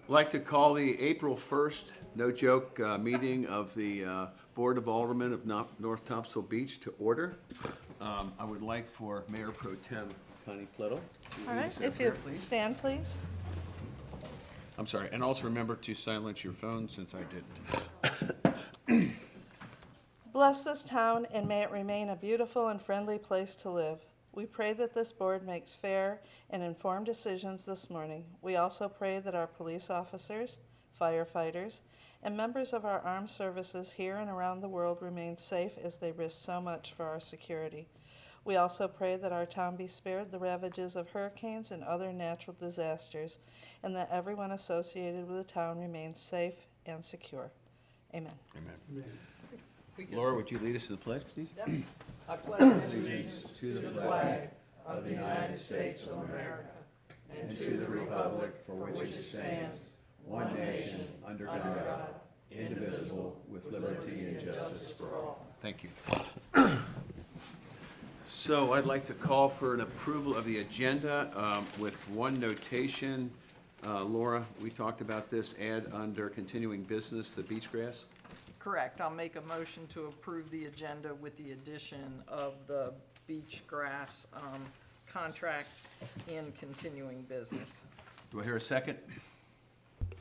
I'd like to call the April 1st, no joke, meeting of the Board of Aldermen of North Topsail Beach to order. I would like for Mayor Pro Tem Connie Plettle to All lead right, us in if prayer, you please. stand, please. I'm sorry, and also remember to silence your phone since I didn't. Bless this town and may it remain a beautiful and friendly place to live. We pray that this board makes fair and informed decisions this morning. We also pray that our police officers, firefighters, and members of our armed services here and around the world remain safe as they risk so much for our security. We also pray that our town be spared the ravages of hurricanes and other natural disasters, and that everyone associated with the town remains safe and secure. Amen. Amen. Laura, would you lead us to the pledge, please? I pledge allegiance to the flag of the United States of America and to the republic for which it stands, one nation, under God, indivisible, with liberty and justice for all. Thank you. So I'd like to call for an approval of the agenda with one notation. Laura, we talked about this, add under continuing business, the beach grass. Correct. I'll make a motion to approve the agenda with the addition of the beach grass contract in continuing business. Do I hear a second?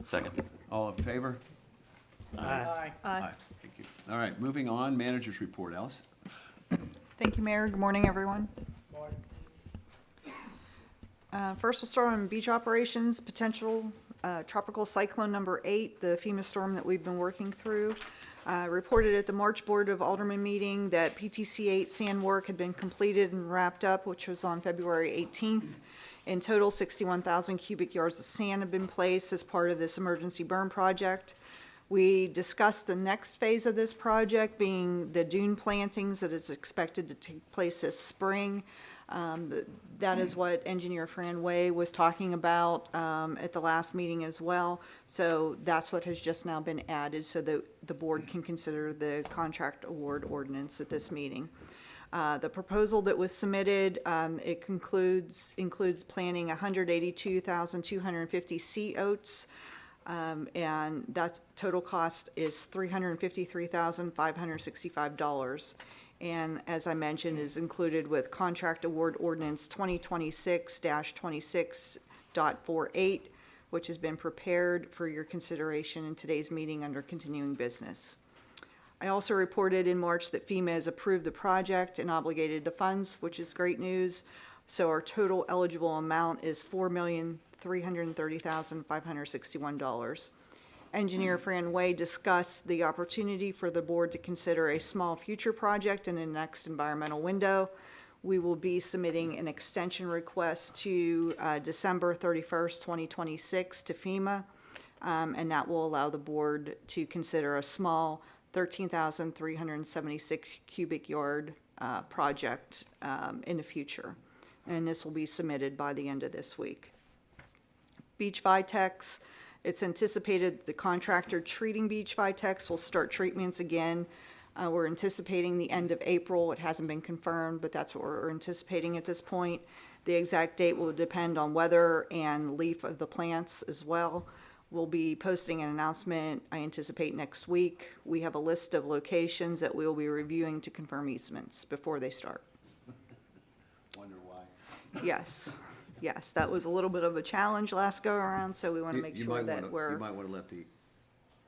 Second. All in favor? Aye. Aye. Thank you. All right, moving on, managers report, Alice. Thank you, Mayor. Good morning, everyone. First, we'll start on beach operations, potential tropical cyclone number 8, the FEMA storm that we've been working through. Reported at the March Board of Aldermen meeting that PTC 8 sand work had been completed and wrapped up, which was on February 18th. In total, 61,000 cubic yards of sand have been placed as part of this emergency burn project. We discussed the next phase of this project being the dune plantings that is expected to take place this spring. That is what Engineer Fran Way was talking about at the last meeting as well. So that's what has just now been added so that the board can consider the contract award ordinance at this meeting. The proposal that was submitted, it includes planting 182,250 sea oats. And that total cost is $353,565. And as I mentioned, is included with Contract Award Ordinance 2026-26.48, which has been prepared for your consideration in today's meeting under continuing business. I also reported in March that FEMA has approved the project and obligated the funds, which is great news. So our total eligible amount is $4,330,561. Engineer Fran Way discussed the opportunity for the board to consider a small future project in the next environmental window. We will be submitting an extension request to December 31st, 2026 to FEMA, and that will allow the board to consider a small 13,376 cubic yard project in the future. And this will be submitted by the end of this week. Beach Vitex. It's anticipated the contractor treating beach vitex will start treatments again. We're anticipating the end of April. It hasn't been confirmed, but that's what we're anticipating at this point. The exact date will depend on weather and leaf of the plants as well. We'll be posting an announcement, I anticipate, next week. We have a list of locations that we'll be reviewing to confirm easements before they start. Wonder why. Yes. Yes, that was a little bit of a challenge last go around, so we want to make sure that we're. You might want to let the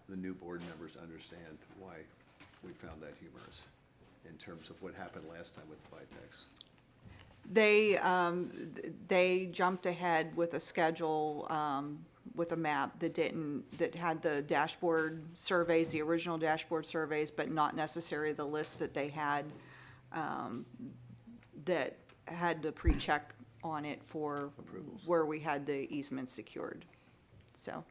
new board members understand why we found that humorous in terms of what happened last time with the Vitex. They jumped ahead with a schedule, with a map that had the dashboard surveys, the original dashboard surveys, but not necessarily the list that they had, that had the pre-check on it for Approvals. where we had the easement secured. So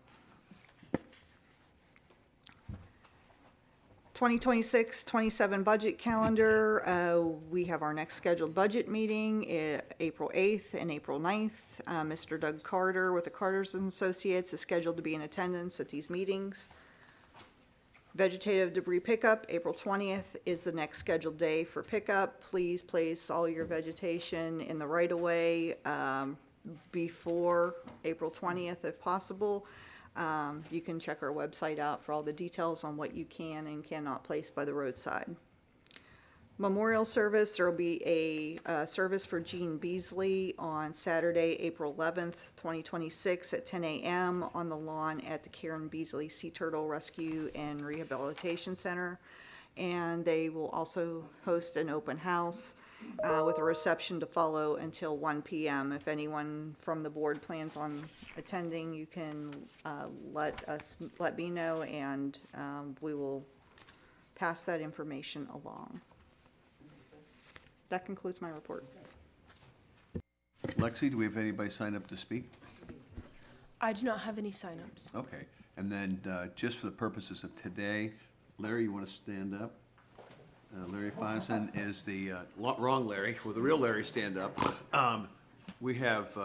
2026-27 budget calendar. We have our next scheduled budget meeting April 8th and April 9th. Mr. Doug Carter with the Carters and Associates is scheduled to be in attendance at these meetings. Vegetative debris pickup, April 20th is the next scheduled day for pickup. Please place all your vegetation in the right-of-way before April 20th if possible. You can check our website out for all the details on what you can and cannot place by the roadside. Memorial service, there will be a service for Gene Beasley on Saturday, April 11th, 2026 at 10 a.m. on the lawn at the Karen Beasley Sea Turtle Rescue and Rehabilitation Center. And they will also host an open house with a reception to follow until 1 p.m. If anyone from the board plans on attending, you can let me know, and we will pass that information along. That concludes my report. Lexi, do we have anybody sign up to speak? I do not have any signups. Okay, and then just for the purposes of today, Larry, you want to stand up? Larry Fonson is the, wrong Larry, will the real Larry stand up? We have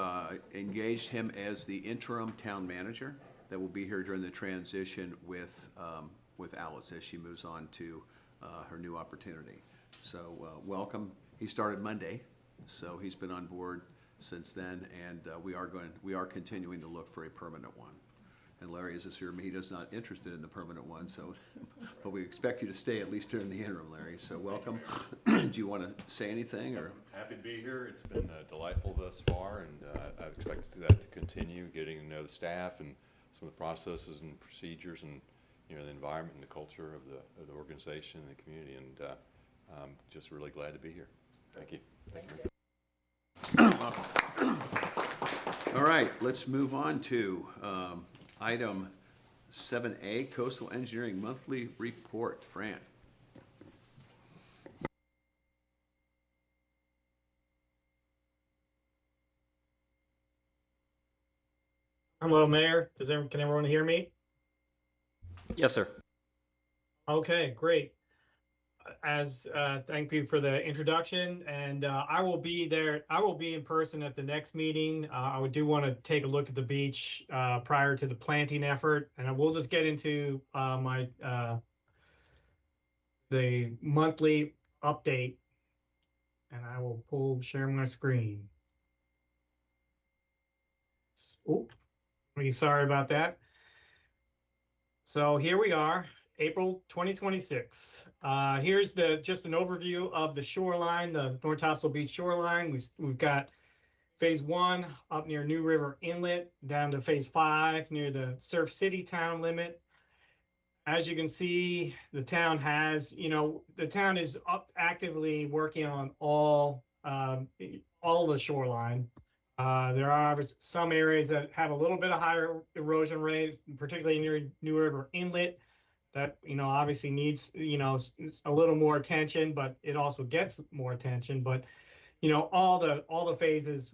engaged him as the interim town manager that will be here during the transition with Alice as she moves on to her new opportunity. So welcome. He started Monday, so he's been on board since then, and we are continuing to look for a permanent one. And Larry has assured me he is not interested in the permanent one, so, but we expect you to stay at least during the interim, Larry, so welcome. Do you want to say anything, or? Happy to be here. It's been delightful thus far, and I expect that to continue, getting to know the staff and some of the processes and procedures and, you know, the environment and the culture of the organization and the community, and I'm just really glad to be here. Thank you. Thank you. All right, let's move on to item 7A, Coastal Engineering Monthly Report. Fran. Hello, Mayor. Can everyone hear me? Yes, sir. Okay, great. Thank you for the introduction, and I will be there. I will be in person at the next meeting. I do want to take a look at the beach prior to the planting effort, and I will just get into the monthly update, and I will share my screen. Oh, really sorry about that. So here we are. April 2026. Here's just an overview of the shoreline, the North Topsail Beach shoreline. We've got phase 1 up near New River Inlet, down to phase 5 near the Surf City town limit. As you can see, the town is actively working on all the shoreline. There are some areas that have a little bit of higher erosion rates, particularly near New River Inlet. That, obviously needs, a little more attention, but it also gets more attention. But, all the phases,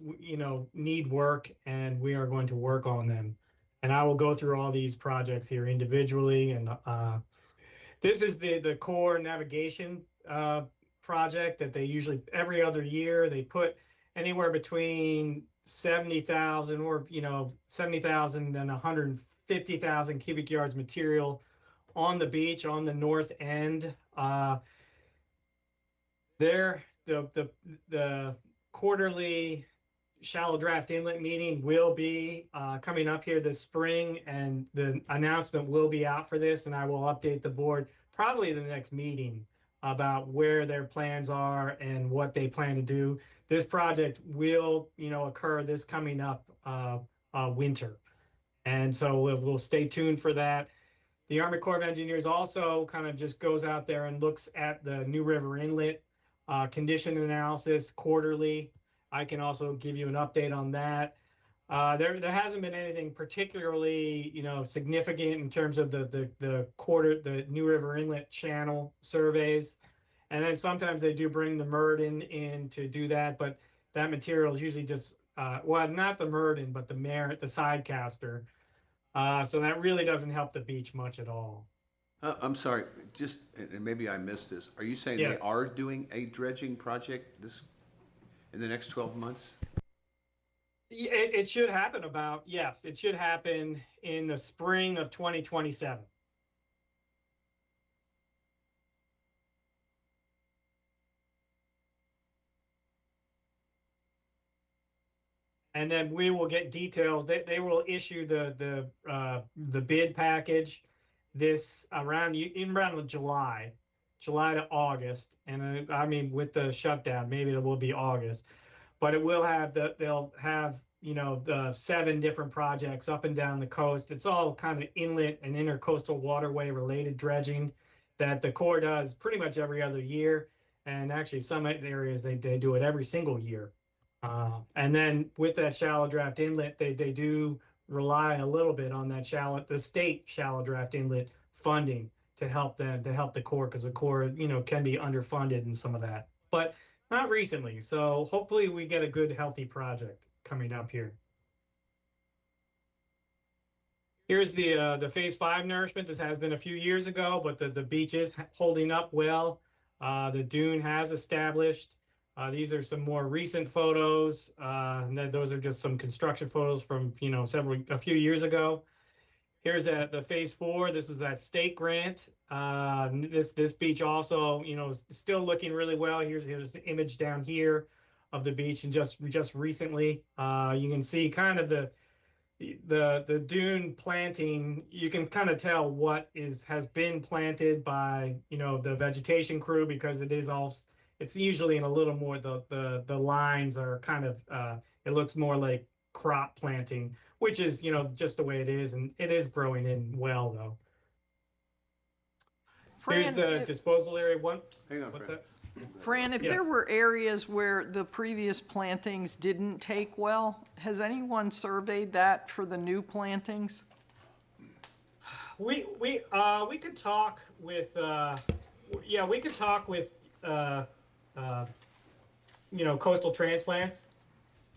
need work, and we are going to work on them. And I will go through all these projects here individually. And this is the core navigation project that they usually, every other year, they put anywhere between 70,000 or, 70,000 and 150,000 cubic yards material on the beach on the north end. The quarterly shallow draft inlet meeting will be coming up here this spring, and the announcement will be out for this, and I will update the board probably the next meeting about where their plans are and what they plan to do. This project will, occur this coming up winter, and so we'll stay tuned for that. The Army Corps of Engineers also kind of just goes out there and looks at the New River Inlet condition analysis quarterly. I can also give you an update on that. There hasn't been anything particularly, significant in terms of the New River Inlet channel surveys. And then sometimes they do bring the MURD in to do that, but that material is usually just, well, not the MURD but the sidecaster. So that really doesn't help the beach much at all. I'm sorry, and maybe I missed this. Are you saying Yes. they are doing a dredging project in the next 12 months? It should happen it should happen in the spring of 2027. and then we will get details. They will issue the bid package this around July, July to August, and I mean with the shutdown, maybe it will be August, but it will have they'll have the 7 different projects up and down the coast. It's all kind of inlet and intercoastal waterway related dredging that the Corps does pretty much every other year, and actually some areas they do it every single year. And then with that shallow draft inlet, they do rely a little bit on that the state shallow draft inlet funding to help the Corps, because the Corps can be underfunded in some of that, but not recently. So hopefully we get a good healthy project coming up here. Here's the phase 5 nourishment. This has been a few years ago, but the beach is holding up well. The dune has established. These are some more recent photos. And then those are just some construction photos from a few years ago. Here's the phase 4. This is that state grant. This beach also, is still looking really well. Here's an image down here of the beach, and just recently, you can see kind of the dune planting. You can kind of tell what has been planted by the vegetation crew, because it's usually in a little more the lines are kind of it looks more like crop planting, which is just the way it is, and it is growing in well though. Here's the disposal area one. Hang on, What's Fran. that? Fran, if Yes. there were areas where the previous plantings didn't take well, has anyone surveyed that for the new plantings? We could talk with coastal transplants,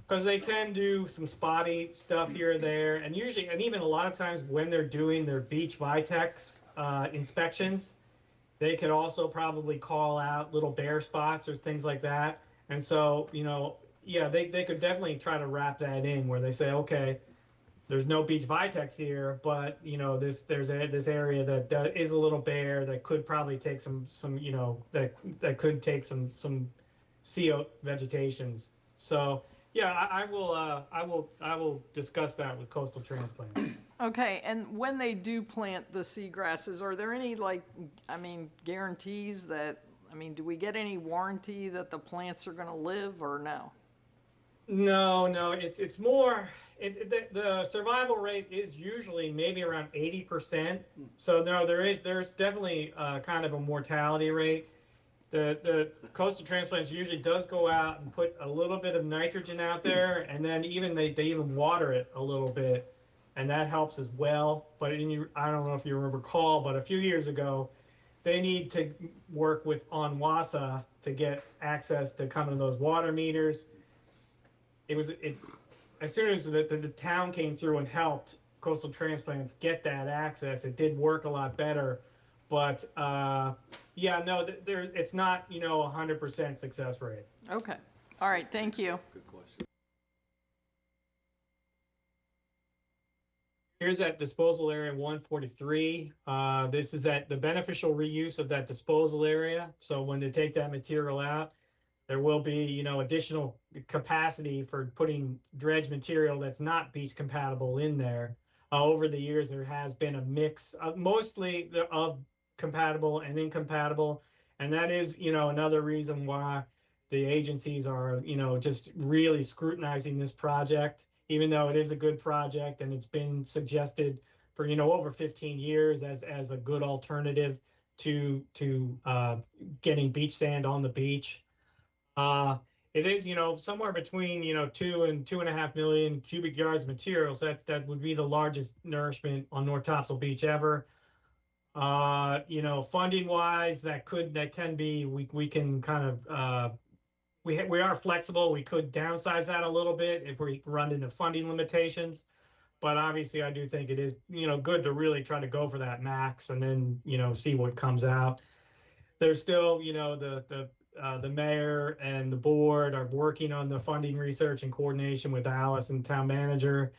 because they can do some spotty stuff here or there, and even a lot of times when they're doing their beach Vitex inspections, they could also probably call out little bare spots or things like that. And so, they could definitely try to wrap that in where they say, okay, there's no beach Vitex here, but there's this area that is a little bare that could probably take some that could take some CO vegetations. So yeah, I will discuss that with coastal transplant. Okay, and when they do plant the seagrasses, are there any guarantees that, do we get any warranty that the plants are gonna live, or no? No, it's more, the survival rate is usually maybe around 80%. So no, there's definitely kind of a mortality rate. The coastal transplants usually does go out and put a little bit of nitrogen out there, and then they even water it a little bit, and that helps as well. But I don't know if you recall, but a few years ago, they need to work with ONWASA to get access to kind of those water meters. As soon as the town came through and helped coastal transplants get that access, it did work a lot better. But it's not 100% success rate. Okay, all right, thank you. Good question. Here's that disposal area 143. This is the beneficial reuse of that disposal area. So when they take that material out, there will be additional capacity for putting dredge material that's not beach compatible in there. Over the years, there has been a mix of mostly of compatible and incompatible, and that is another reason why the agencies are just really scrutinizing this project, even though it is a good project and it's been suggested for over 15 years as a good alternative to getting beach sand on the beach. It is somewhere between 2 and 2.5 million cubic yards of materials. That would be the largest nourishment on North Topsail Beach ever. Funding wise, that can be, we can kind of we are flexible. We could downsize that a little bit if we run into funding limitations, but obviously I do think it is good to really try to go for that max and then see what comes out. There's still the mayor and the board are working on the funding research in coordination with Alice and town manager.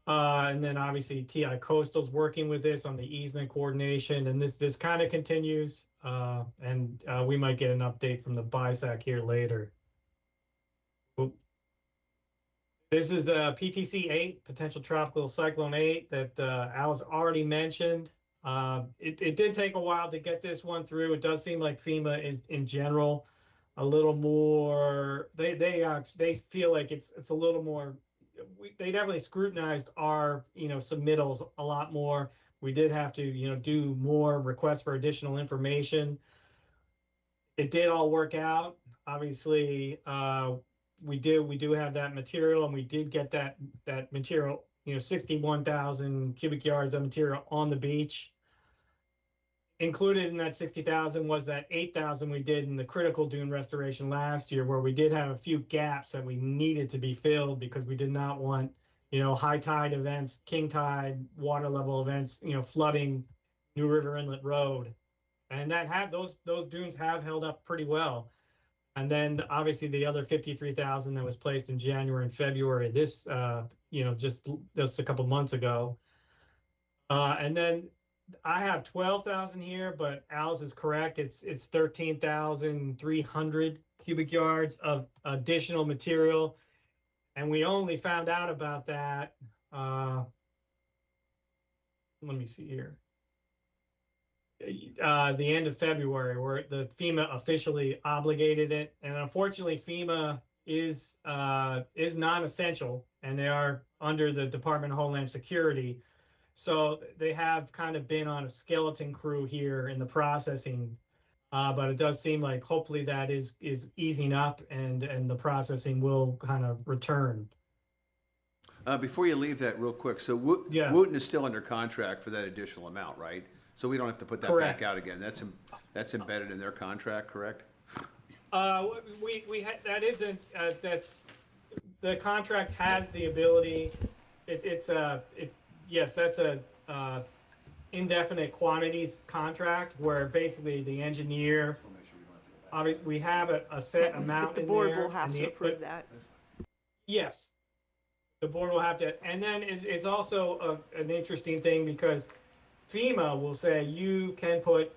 And then obviously TI Coastal's working with this on the easement coordination, and this kind of continues. And we might get an update from the BISAC here later. This is PTC 8, potential tropical cyclone 8 that Al's already mentioned. It did take a while to get this one through. It does seem like FEMA is in general a little more. They feel like it's a little more. They definitely scrutinized our submittals a lot more. We did have to do more requests for additional information. It did all work out. Obviously, we do have that material, and we did get that material, 61,000 cubic yards of material on the beach. Included in that 60,000 was that 8,000 we did in the critical dune restoration last year, where we did have a few gaps that we needed to be filled because we did not want, high tide events, king tide, water level events, flooding New River Inlet Road. And those dunes have held up pretty well. And then obviously the other 53,000 that was placed in January and February, this, just a couple months ago. And then I have 12,000 here, but Al's is correct. It's 13,300 cubic yards of additional material. And we only found out about that. Let me see here. The end of February, where the FEMA officially obligated it, and unfortunately, FEMA is non-essential, and they are under the Department of Homeland Security, so they have kind of been on a skeleton crew here in the processing. But it does seem like hopefully that is easing up, and the processing will kind of return. Before you leave that real quick, so Yes. Wooten is still under contract for that additional amount, right? So we don't have to put that Correct. back out again. That's embedded in their contract, correct? That isn't, that's, the contract has the ability, yes, that's a indefinite quantities contract where basically the engineer, obviously, we have a set amount The in board there. will have and to approve that. Yes, the board will have to, and then it's also an interesting thing because FEMA will say you can put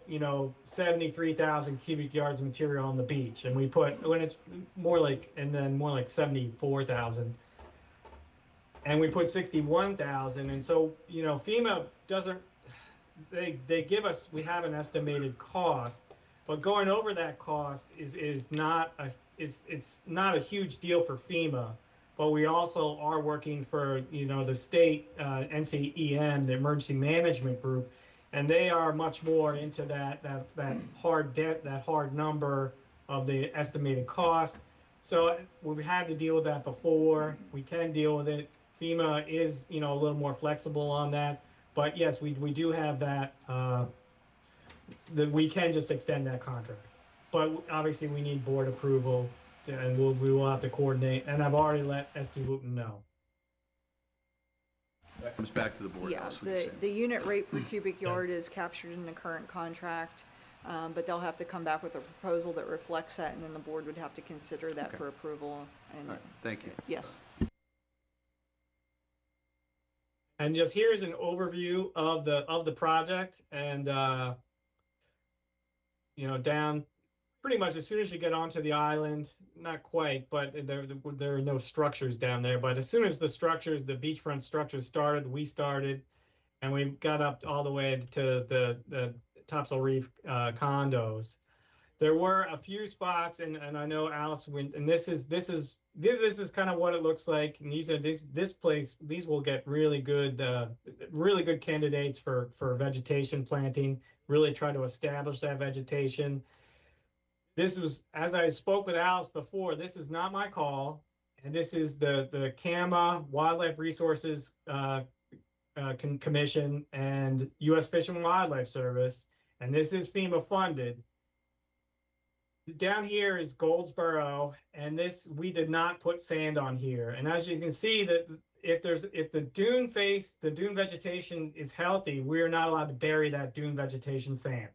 73,000 cubic yards of material on the beach, and we put when it's more like 74,000, and we put 61,000, and so FEMA doesn't, they give us, we have an estimated cost, but going over that cost is not a huge deal for FEMA. But we also are working for the state NCEM, the Emergency Management Group, and they are much more into that hard debt, that hard number of the estimated cost. So we've had to deal with that before. We can deal with it. FEMA is a little more flexible on that, but yes, we do have that that we can just extend that contract. But obviously, we need board approval. And we will have to coordinate, and I've already let ST Wooten know. That comes back to the board. Yeah, Alice, what you're saying. the unit rate per cubic yard is captured in the current contract, but they'll have to come back with a proposal that reflects that, and then the board would have to consider that Okay. for approval. And All right, thank you. yes, And just here's an overview of the project, and down pretty much as soon as you get onto the island, not quite, but there are no structures down there. But as soon as the beachfront structures started, we started, and we got up all the way to the Topsail Reef condos. There were a few spots, and I know Alice went, and this is kind of what it looks like. And these will get really good candidates for vegetation planting. Really try to establish that vegetation. This was, as I spoke with Alice before, this is not my call, and this is the CAMA Wildlife Resources Commission and U.S. Fish and Wildlife Service, and this is FEMA funded. Down here is Goldsboro, and we did not put sand on here. And as you can see, that if the dune vegetation is healthy, we are not allowed to bury that dune vegetation sand.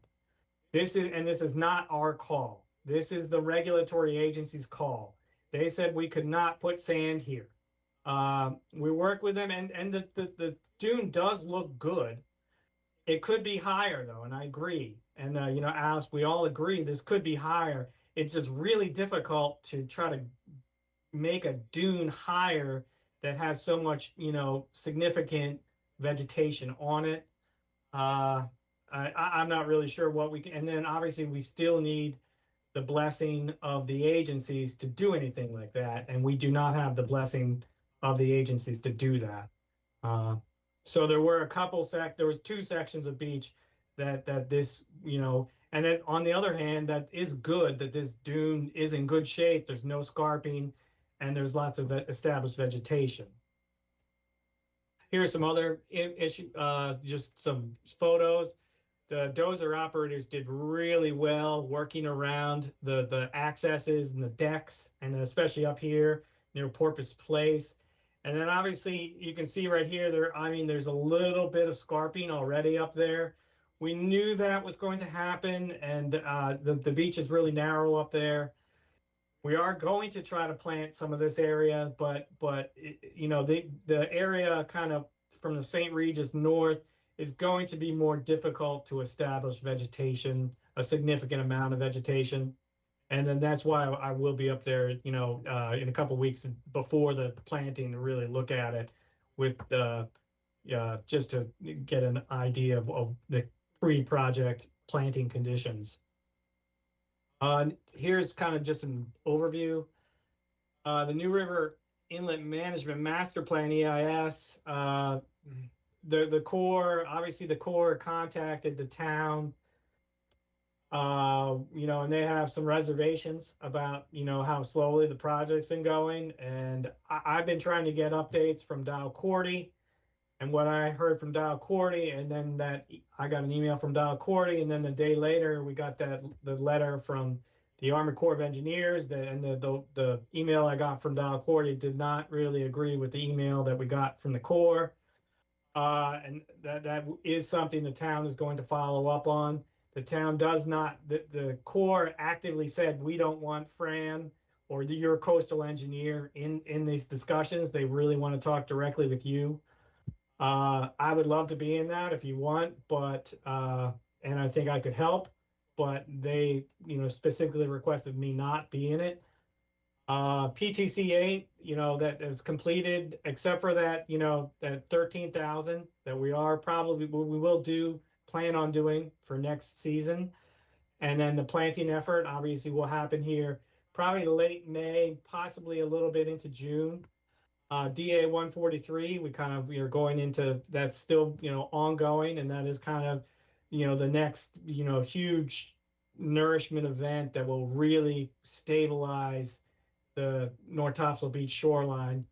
This is not our call. This is the regulatory agency's call. They said we could not put sand here. We work with them, and the dune does look good. It could be higher though, and I agree. And Alice, we all agree this could be higher. It's just really difficult to try to make a dune higher that has so much, significant vegetation on it. I'm not really sure what we can, and then obviously we still need the blessing of the agencies to do anything like that, and we do not have the blessing of the agencies to do that. Uh, so there were there was two sections of beach that this, and then on the other hand, that is good that this dune is in good shape. There's no scarping, and there's lots of established vegetation. Here's some other just some photos. The dozer operators did really well working around the accesses and the decks, and especially up here near Porpoise Place. And then obviously you can see right here, there's a little bit of scarping already up there. We knew that was going to happen, and the beach is really narrow up there. We are going to try to plant some of this area, but the area kind of from the St. Regis north is going to be more difficult to establish vegetation, a significant amount of vegetation. And then that's why I will be up there, in a couple of weeks before the planting to really look at it with just to get an idea of the pre-project planting conditions. Here's kind of just an overview. The New River Inlet Management Master Plan, EIS, the Corps, obviously the Corps contacted the town, and they have some reservations about, how slowly the project's been going. And I've been trying to get updates from Dow Cordy, and what I heard from Dow Cordy, and then I got an email from Dow Cordy, and then the day later we got the letter from the Army Corps of Engineers, and the email I got from Dow Cordy did not really agree with the email that we got from the Corps. And that is something the town is going to follow up on. The town does not, the Corps actively said, we don't want Fran or your coastal engineer in these discussions. They really want to talk directly with you. I would love to be in that if you want, but, and I think I could help, but they, specifically requested me not be in it. PTC 8, that is completed, except for that, that 13,000 that we will plan on doing for next season. And then the planting effort obviously will happen here probably late May, possibly a little bit into June. DA 143, we are going into, that's still, ongoing, and that is kind of, the next, huge nourishment event that will really stabilize the North Topsail Beach shoreline.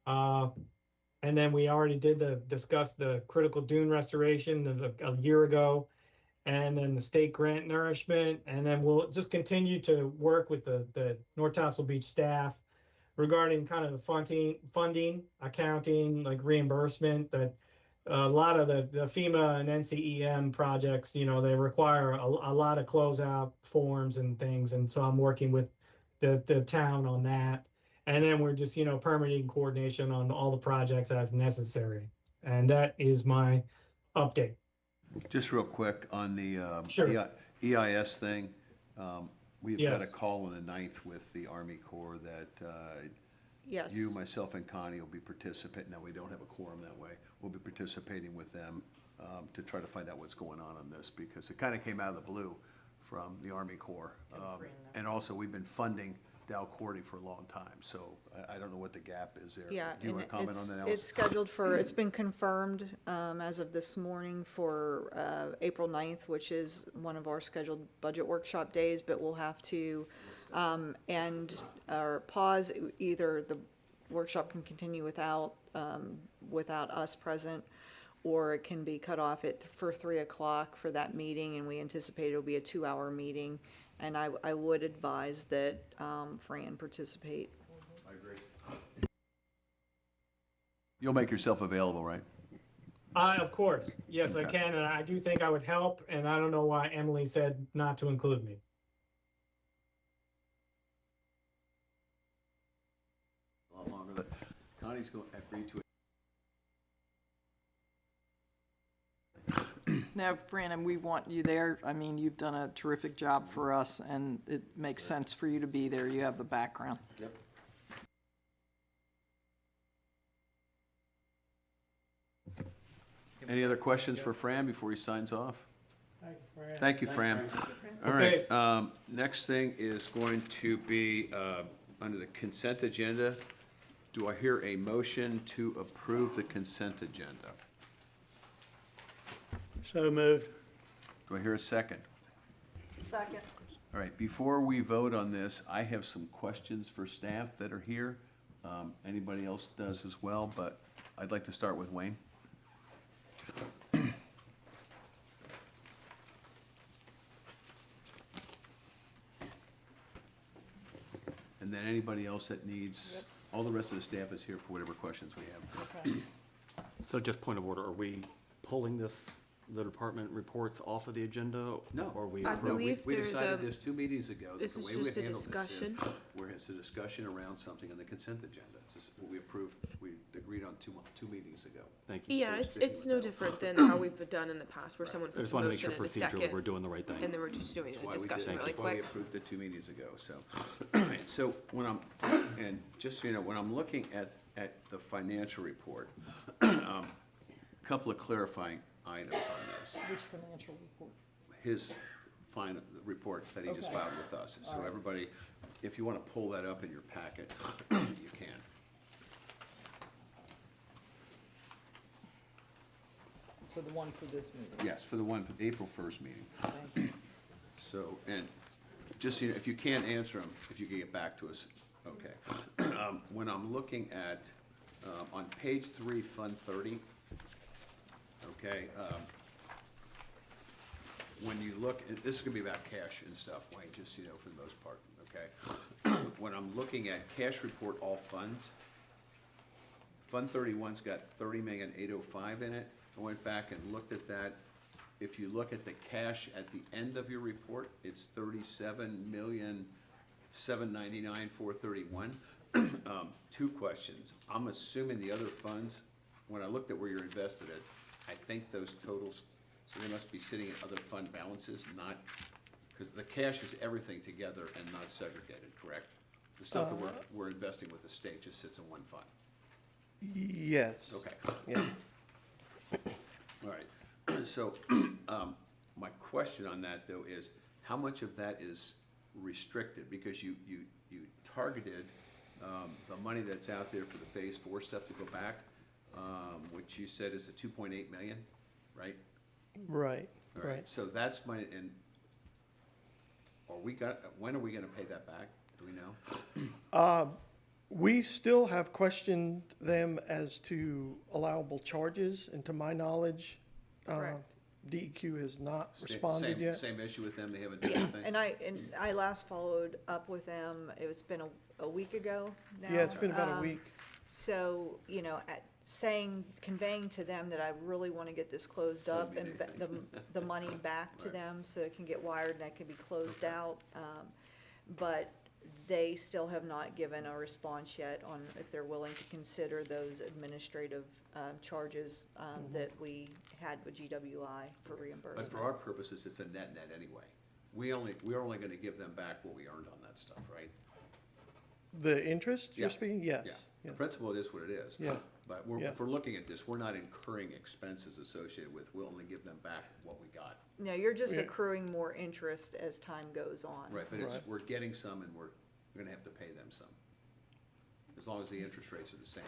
And then we already discuss the critical dune restoration a year ago, and then the state grant nourishment. And then we'll just continue to work with the North Topsail Beach staff regarding kind of the funding, accounting, like reimbursement, that a lot of the FEMA and NCEM projects, they require a lot of closeout forms and things. And so I'm working with the town on that. And then we're just, permitting coordination on all the projects as necessary. And that is my update. Just real quick on the Sure. EIS thing. We've got a Yes. call on the 9th with the Army Corps that Yes. you, myself, and Connie will be participating. Now, we don't have a quorum that way. We'll be participating with them to try to find out what's going on this, because it kind of came out of the blue from the Army Corps. And also, we've been funding Dow Cordy for a long time, so I don't know what the gap is there. Yeah, Do you want and to comment on that, it's Alice? scheduled it's been confirmed as of this morning for April 9th, which is one of our scheduled budget workshop days, but we'll have to end or pause. Either the workshop can continue without us present, or it can be cut off for 3 o'clock for that meeting, and we anticipate it'll be a 2-hour meeting. And I would advise that Fran participate. I agree. You'll make yourself available, right? Of course, yes, I Okay. can, and I do think I would help, and I don't know why Emily said not to include me. A lot longer. Connie's going to agree to it. No, Fran, and we want you there. I mean, you've done a terrific job for us, and it makes sense for you to be there. You have the background. Yep. Any other questions for Fran before he signs off? Thank you, Fran. Thank you, Fran. All right, next thing is going to be, under the consent agenda. Do I hear a motion to approve the consent agenda? So moved. Do I hear a second? Second. All right, before we vote on this, I have some questions for staff that are here. Anybody else does as well, but I'd like to start with Wayne. And then anybody else that needs, all the rest of the staff is here for whatever questions we have. Okay. So just point of order, are we pulling the department reports off of the agenda? No. Or we I approve? believe We there's decided a- this 2 meetings ago, that This the is way we just a handle this is, discussion. where it's a discussion around something on the consent agenda. It's just what we approved, we agreed on two meetings ago. Thank you. Yeah, we're it's sticking with no that. different than how we've done in the past, where someone I puts just a want to make sure motion in a procedurally we're second, doing the right thing. and then we're just doing That's a why we did, discussion that's really why we quick. approved it 2 meetings ago, so. So when I'm, and just so you know, when I'm looking at the financial report, a couple of clarifying items on this. Which financial report? His final report that he just filed with us. So everybody, if you want to pull that up in your packet, you can. So the one for this meeting. Yes, for the one, for the April 1st meeting. Thank you. So, and just, so you know, if you can't answer them, if you can get back to us, okay. When I'm looking at, on page 3, Fund 30, okay, when you look, and this is gonna be about cash and stuff, Wayne, just so you know, for the most part, okay? When I'm looking at cash report all funds, Fund 31's got 30,805,000 in it. I went back and looked at that. If you look at the cash at the end of your report, it's 37,799,431. 2 questions. I'm assuming the other funds, when I looked at where you're invested at, I think those totals, so they must be sitting at other fund balances, not, because the cash is everything together and not segregated, correct? The stuff that we're investing with the state just sits in one fund. Yes. Okay. Yeah. All right, so, my question on that, though, is how much of that is restricted? Because you targeted, the money that's out there for the Phase 4 stuff to go back, which you said is the 2.8 million, right? Right, All right, so that's money, and when are we gonna pay that back? Do we know? We still have questioned them as to allowable charges, and to my knowledge, Correct. DEQ has not Same- responded yet. Same issue with them, they haven't done Yeah, anything? and I last followed up with them, it's been a week ago now. Yeah, it's been about a Um, week. So, you know, conveying to them that I really want to get this closed up Doesn't and mean the money back to Right. them so it can get wired and that can be closed out. But they still have not given a response yet on if they're willing to consider those administrative charges that we had with GWI for But reimbursement. for our purposes, it's a net anyway. We're only gonna give them back what we earned on that stuff, right? The interest you're Yeah. speaking? Yes. Yeah, the Yeah. principle, it is what it is. Yeah. But Yeah. if we're looking at this, we're not incurring expenses associated with, we'll only give them back what we got. No, you're just Yeah. accruing more interest as time goes on. Right, but it's, Right. we're getting some and we're gonna have to pay them some. As long as the interest rates are the same.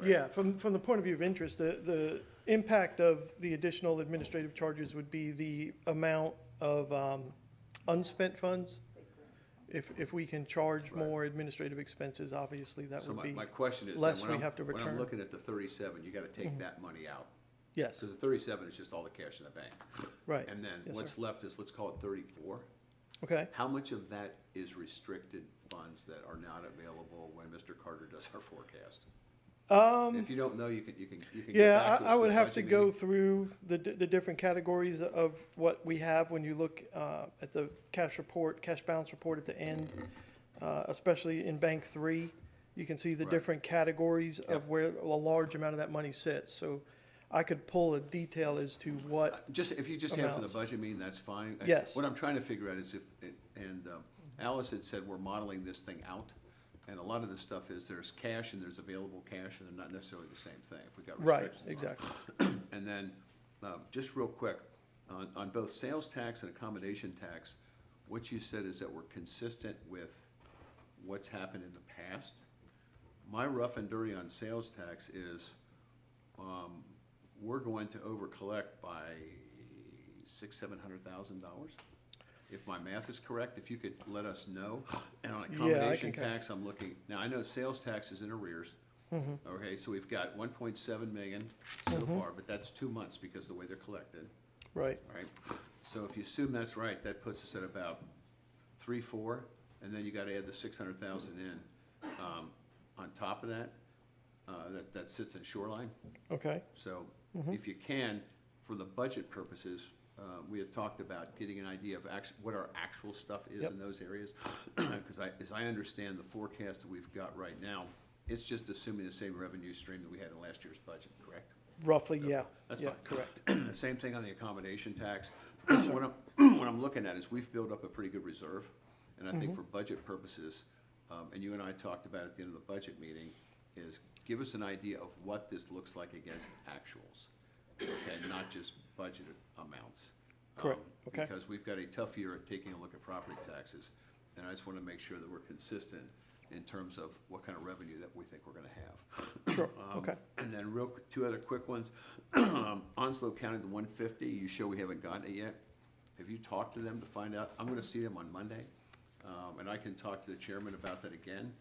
Yeah, from the point of view of interest, the impact of the additional administrative charges would be the amount of unspent funds. If we can charge Right. more administrative expenses, obviously, that So would be, my question is, less then we when have to I'm, when I'm return. looking at the 37, you gotta take that money out. yes, Cause the 37 is just all the cash in the bank. right. And then Yes, what's sir. left is, let's call it 34. Okay, How much of that is restricted funds that are not available when Mr. Carter does our forecast? If you don't know, you can get yeah, back to us I for would the have to budget go meeting. through the different categories of what we have when you look at the cash balance report at the end, especially in Bank 3. You can see the Right. different categories Yep. of where a large amount of that money sits. So I could pull a detail as to what, Just, if you just have for the amounts. budget meeting, that's fine. Yes. What I'm trying to figure out is and Alice had said we're modeling this thing out, and a lot of this stuff is there's cash and there's available cash, and they're not necessarily the same thing, if we got right, restrictions on it. exactly. And then Just real quick, on both sales tax and accommodation tax, what you said is that we're consistent with what's happened in the past. My rough and dirty on sales tax is, we're going to over collect by $700,000. If my math is correct, if you could let us know. And on accommodation tax, I'm looking, now I know sales tax is in arrears. Okay, so we've got 1.7 million so far, but that's 2 months because of the way they're collected. Right. All right, so if you assume that's right, that puts us at about 3.4, and then you gotta add the 600,000 in. On top of that, that sits in shoreline. Okay. So if you can, for the budget purposes, we had talked about getting an idea of what our actual stuff is in those areas. Because as I understand the forecast that we've got right now, it's just assuming the same revenue stream that we had in last year's budget, correct? Roughly, yeah. That's Yeah, fine. correct. The same thing on the accommodation tax. What I'm looking at is we've built up a pretty good reserve, and I think for budget purposes, and you and I talked about at the end of the budget meeting, is give us an idea of what this looks like against actuals, okay, not just budgeted amounts. Correct, okay. Because we've got a tough year at taking a look at property taxes, and I just want to make sure that we're consistent in terms of what kind of revenue that we think we're gonna have. Sure, okay. And then two other quick ones. Onslow County, the 150, you show we haven't gotten it yet. Have you talked to them to find out? I'm gonna see them on Monday, and I can talk to the chairman about that again.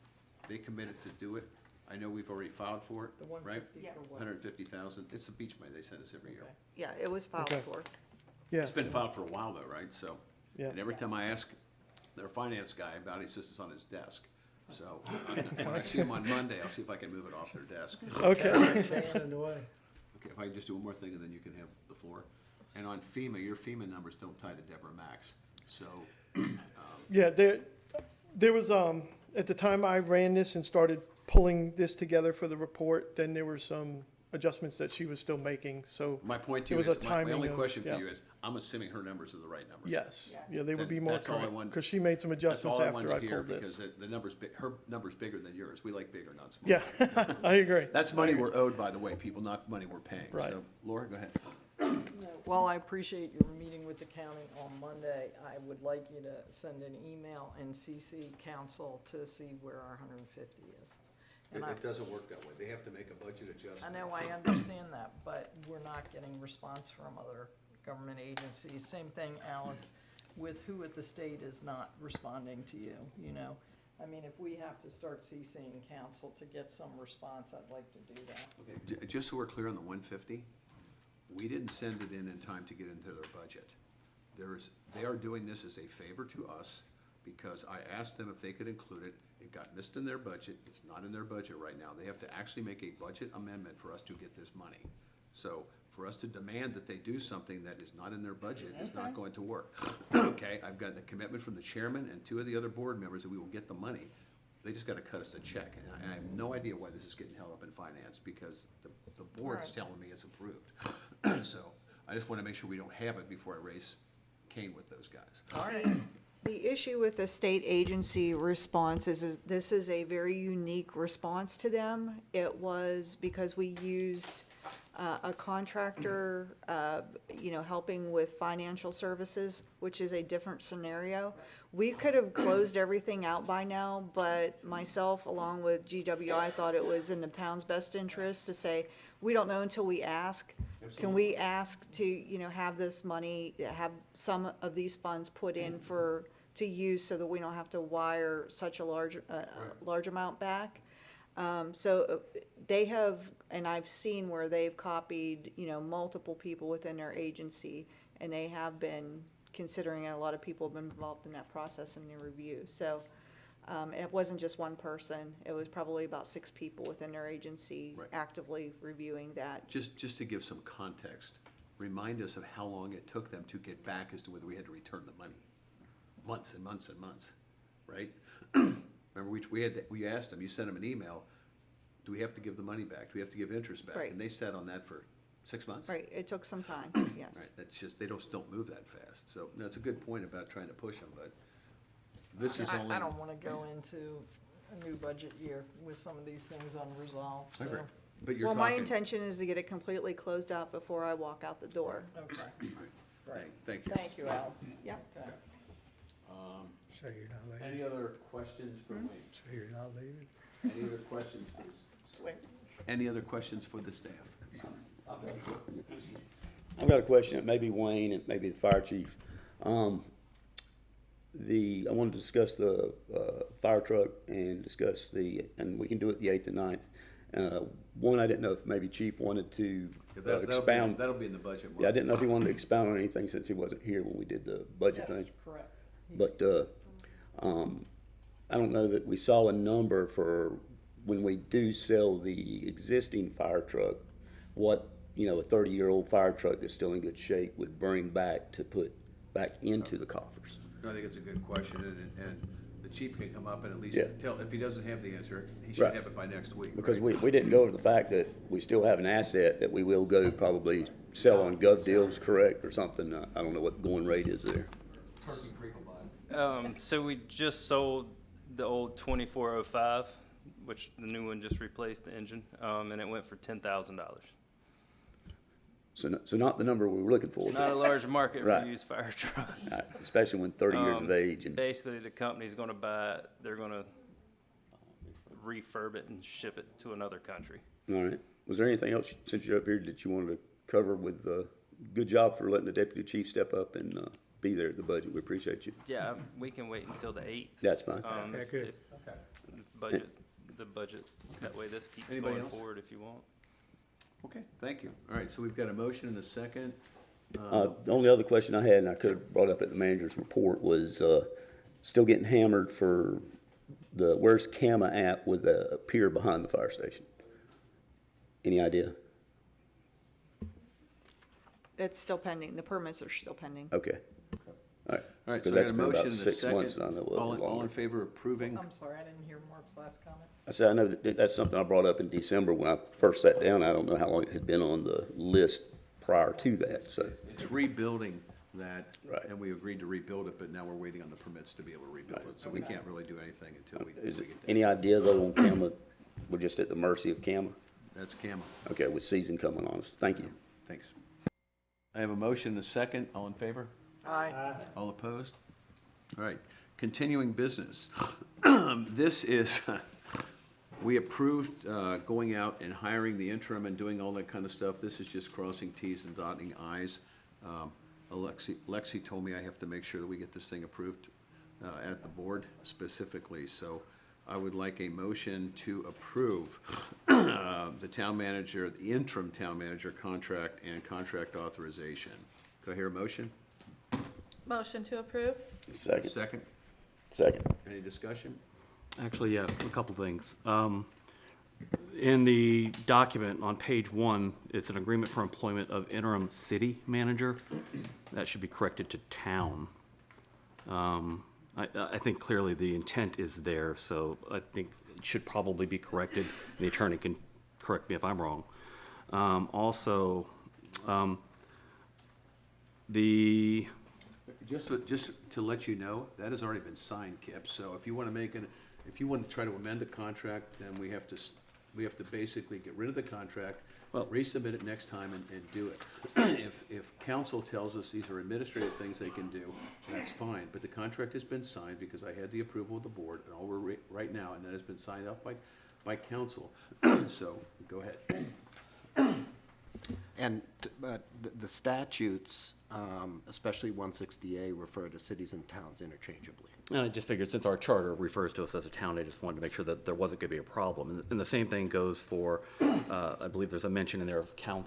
They committed to do it. I know we've already filed for it, The right? 150 for what? 150,000. It's the beach money they send us every year. Okay. Yeah, it was filed Okay. for. Yeah, It's been filed for a while though, right? So, Yeah. and every time I ask their finance guy about it, he says it's on his desk. So, when I see him on Monday, I'll see if I can move it off their desk. okay. Okay, if I can just do one more thing and then you can have the floor. And on FEMA, your FEMA numbers don't tie to Deborah Max. So, Yeah, there was, at the time I ran this and started pulling this together for the report, then there were some adjustments that she was still making, so, my point to It you was is, a my timing only of- question for yeah. you is, I'm assuming her numbers are the right numbers. yes. Yeah, they would be Then more that's all I correct, wanted- because she made some That's adjustments all I after wanted I to hear, pulled because this. the numbers, her number's bigger than yours. We like bigger, not small. Yeah, I agree. That's money we're owed, by the way, people, not money we're paying. Right. So, Laura, go ahead. Well, I appreciate your meeting with the county on Monday. I would like you to send an email and CC council to see where our 150 is. And It doesn't work that way. They have to make a budget I adjustment. know, I understand that, but we're not getting response from other government agencies. Same thing, Alice, with who at the state is not responding to you, you know? I mean, if we have to start CCing council to get some response, I'd like to do that. Okay, just so we're clear on the 150, we didn't send it in time to get into their budget. They are doing this as a favor to us, because I asked them if they could include it. It got missed in their budget. It's not in their budget right now. They have to actually make a budget amendment for us to get this money. So for us to demand that they do something that is not in their budget is not going to work. Okay, I've got the commitment from the chairman and 2 of the other board members that we will get the money. They just gotta cut us a check. And I have no idea why this is getting held up in finance, because the board's Right. telling me it's approved. So I just wanna make sure we don't have it before I raise Cain with those guys. All right. The issue with the state agency response is this is a very unique response to them. It was because we used a contractor, helping with financial services, which is a different scenario. We could have closed everything out by now, but myself, along with GWI, thought it was in the town's best interest to say, we don't know until we ask. Can we ask to, have this money, have some of these funds put in to use so that we don't have to wire such a large amount back? So they have, and I've seen where they've copied, multiple people within their agency, and they have been considering, a lot of people have been involved in that process and the review. So it wasn't just one person. It was probably about 6 people within their agency Right. actively reviewing that. Just to give some context, remind us of how long it took them to get back as to whether we had to return the money. Months and months and months, right? Remember, we asked them, you sent them an email, do we have to give the money back? Do we have to give interest back? Right. And they sat on that for 6 months? Right, it took some time, yes. Right, that's just, they don't move that fast. So, no, it's a good point about trying to push them, but this is only. I don't wanna go into a new budget year with some of these things unresolved, I so, agree. But you're Well, my talking, intention is to get it completely closed out before I walk out the door. Okay, right. thank you. Thank you, Alice. Yeah. Okay. So you're not leaving? Any other questions for Wayne? So you're not leaving? Any other questions, please? Any other questions for the staff? I've got a question, it may be Wayne, it may be the fire chief. I wanted to discuss the, fire truck and discuss and we can do it the 8th and 9th. One, I didn't know if maybe chief wanted to expound. That'll be in the budget. Yeah, I didn't know if he wanted to expound on anything since he wasn't here when we did the budget That's thing. correct. But, I don't know that we saw a number for when we do sell the existing fire truck, what, a 30-year-old fire truck that's still in good shape would bring back to put back into the coffers. No, I think it's a good question, and the chief can come up and at least Yeah. tell, if he doesn't have the answer, he should Right. have it by next week. Because right? we didn't go over the fact that we still have an asset that we will go probably sell on gov deals, correct, or something. I don't know what the going rate is there. Turkey Creek will buy it. So we just sold the old 2405, which the new one just replaced the engine, and it went for $10,000. So not the number we were looking for, It's not a large market Right. for used fire trucks. especially when 30 years of age and, Basically, the company's gonna buy it, they're gonna refurb it and ship it to another country. all right. Was there anything else, since you're up here, that you wanted to cover with, good job for letting the deputy chief step up and, be there at the budget. We appreciate you. Yeah, we can wait until the 8th. That's fine. Okay, good. if Okay. the budget, that way this keeps Anybody going else? forward if you want. Okay, thank you. All right, so we've got a motion and a second. The only other question I had, and I could have brought up at the manager's report, was, still getting hammered for where's CAMA at with the pier behind the fire station? Any idea? It's still pending. The permits are still pending. Okay. All right. All right, 'Cause so I got that's a been about motion and a 6 months, and I second. know it was All in longer. favor of approving? I'm sorry, I didn't hear Mark's last comment. I said, I know that's something I brought up in December when I first sat down. I don't know how long it had been on the list prior to that, so. It's rebuilding that, Right. and we agreed to rebuild it, but now we're waiting on the permits to be able to rebuild it, so we can't really do anything until we Is it get that. any idea though on CAMA? We're just at the mercy of CAMA? That's CAMA. Okay, with season coming on us. Thank you. Thanks. I have a motion and a second. All in favor? Aye. All opposed? All right, continuing business. This is, we approved going out and hiring the interim and doing all that kind of stuff. This is just crossing Ts and dotting Is. Lexi told me I have to make sure that we get this thing approved at the board specifically. So I would like a motion to approve the town manager, the interim town manager contract and contract authorization. Could I hear a motion? Motion to approve? Second. Second? Second. Any discussion? Actually, yeah, a couple things. In the document on page 1, it's an agreement for employment of interim city manager. That should be corrected to town. I think clearly the intent is there, so I think it should probably be corrected. The attorney can correct me if I'm wrong. Also, the, Just to let you know, that has already been signed, Kip, so if you want to try to amend the contract, then we have to basically get rid of the contract, Well- resubmit it next time and do it. If council tells us these are administrative things they can do, that's fine, but the contract has been signed because I had the approval of the board, and all we're right now, and that has been signed off by council, so, go ahead. And the statutes, especially 160A, refer to cities and towns interchangeably. and I just figured since our charter refers to us as a town, I just wanted to make sure that there wasn't going to be a problem. And the same thing goes for, I believe there's a mention in there of town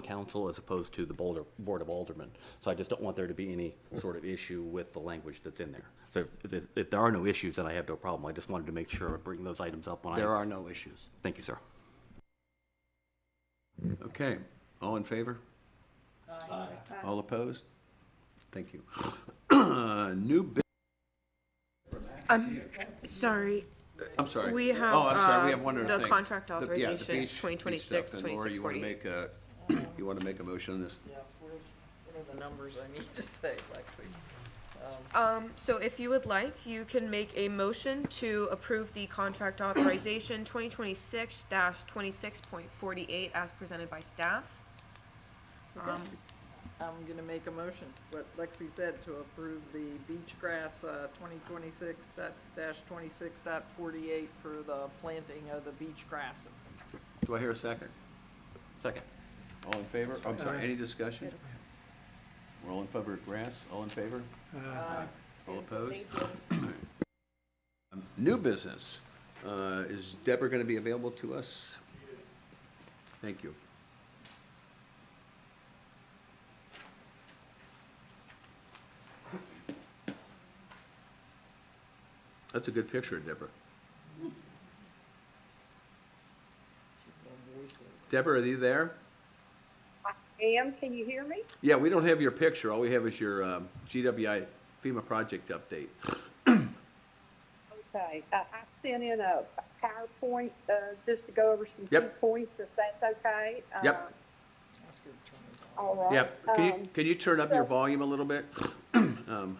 council as opposed to the Board of Aldermen. So I just don't want there to be any sort of issue with the language that's in there. So if there are no issues, then I have no problem. I just wanted to make sure I bring those items up when There are no issues. Thank you, sir. Okay, all in favor? Aye. All opposed? Thank you. New business. Sorry, I'm sorry. We have, Oh, I'm sorry, we have one other the thing. contract Yeah, the authorization, beach 2026, stuff. And Laura, you wanna 2648. make a motion on this? Yes, what are the numbers I need to say, Lexi? So if you would like, you can make a motion to approve the contract authorization 2026-26.48 as presented by staff. I'm gonna make a motion, what Lexi said, to approve the beach grass, 2026-26.48 for the planting of the beach grasses. Do I hear a second? Second. All in favor? I'm sorry, any discussion? We're all in favor of grass? All in favor? Aye. All opposed? New business. Is Deborah going to be available to us? Thank you. That's a good picture, Deborah. Deborah, are you there? I am. Can you hear me? Yeah, we don't have your picture. All we have is your GWI FEMA project update. Okay. I sent in a PowerPoint just to go over some key Yep. points, if that's okay. Yep. Ask her to turn it on. All right. Yeah, can you turn up your volume a little bit? Sure.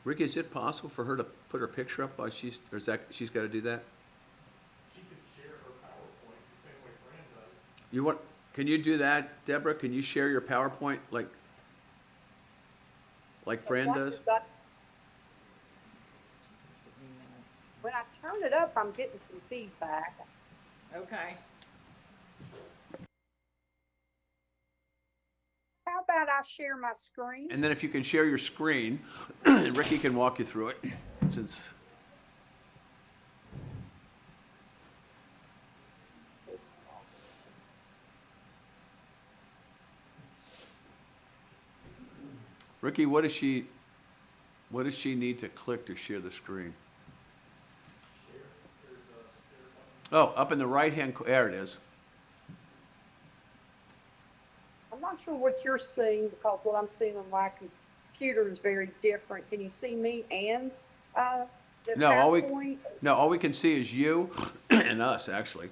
Ricky, is it possible for her to put her picture up while she's got to do that? She could share her PowerPoint the same way Fran does. Can you do that, Deborah? Can you share your PowerPoint like Fran does? When I turn it up, I'm getting some feedback. Okay. How about I share my screen? And then if you can share your screen, Ricky can walk you through it, since. Ricky, what does she need to click to share the screen? Oh, up in the right-hand, there it is. I'm not sure what you're seeing because what I'm seeing on my computer is very different. Can you see me and the No, PowerPoint? all we can see is you and us, actually.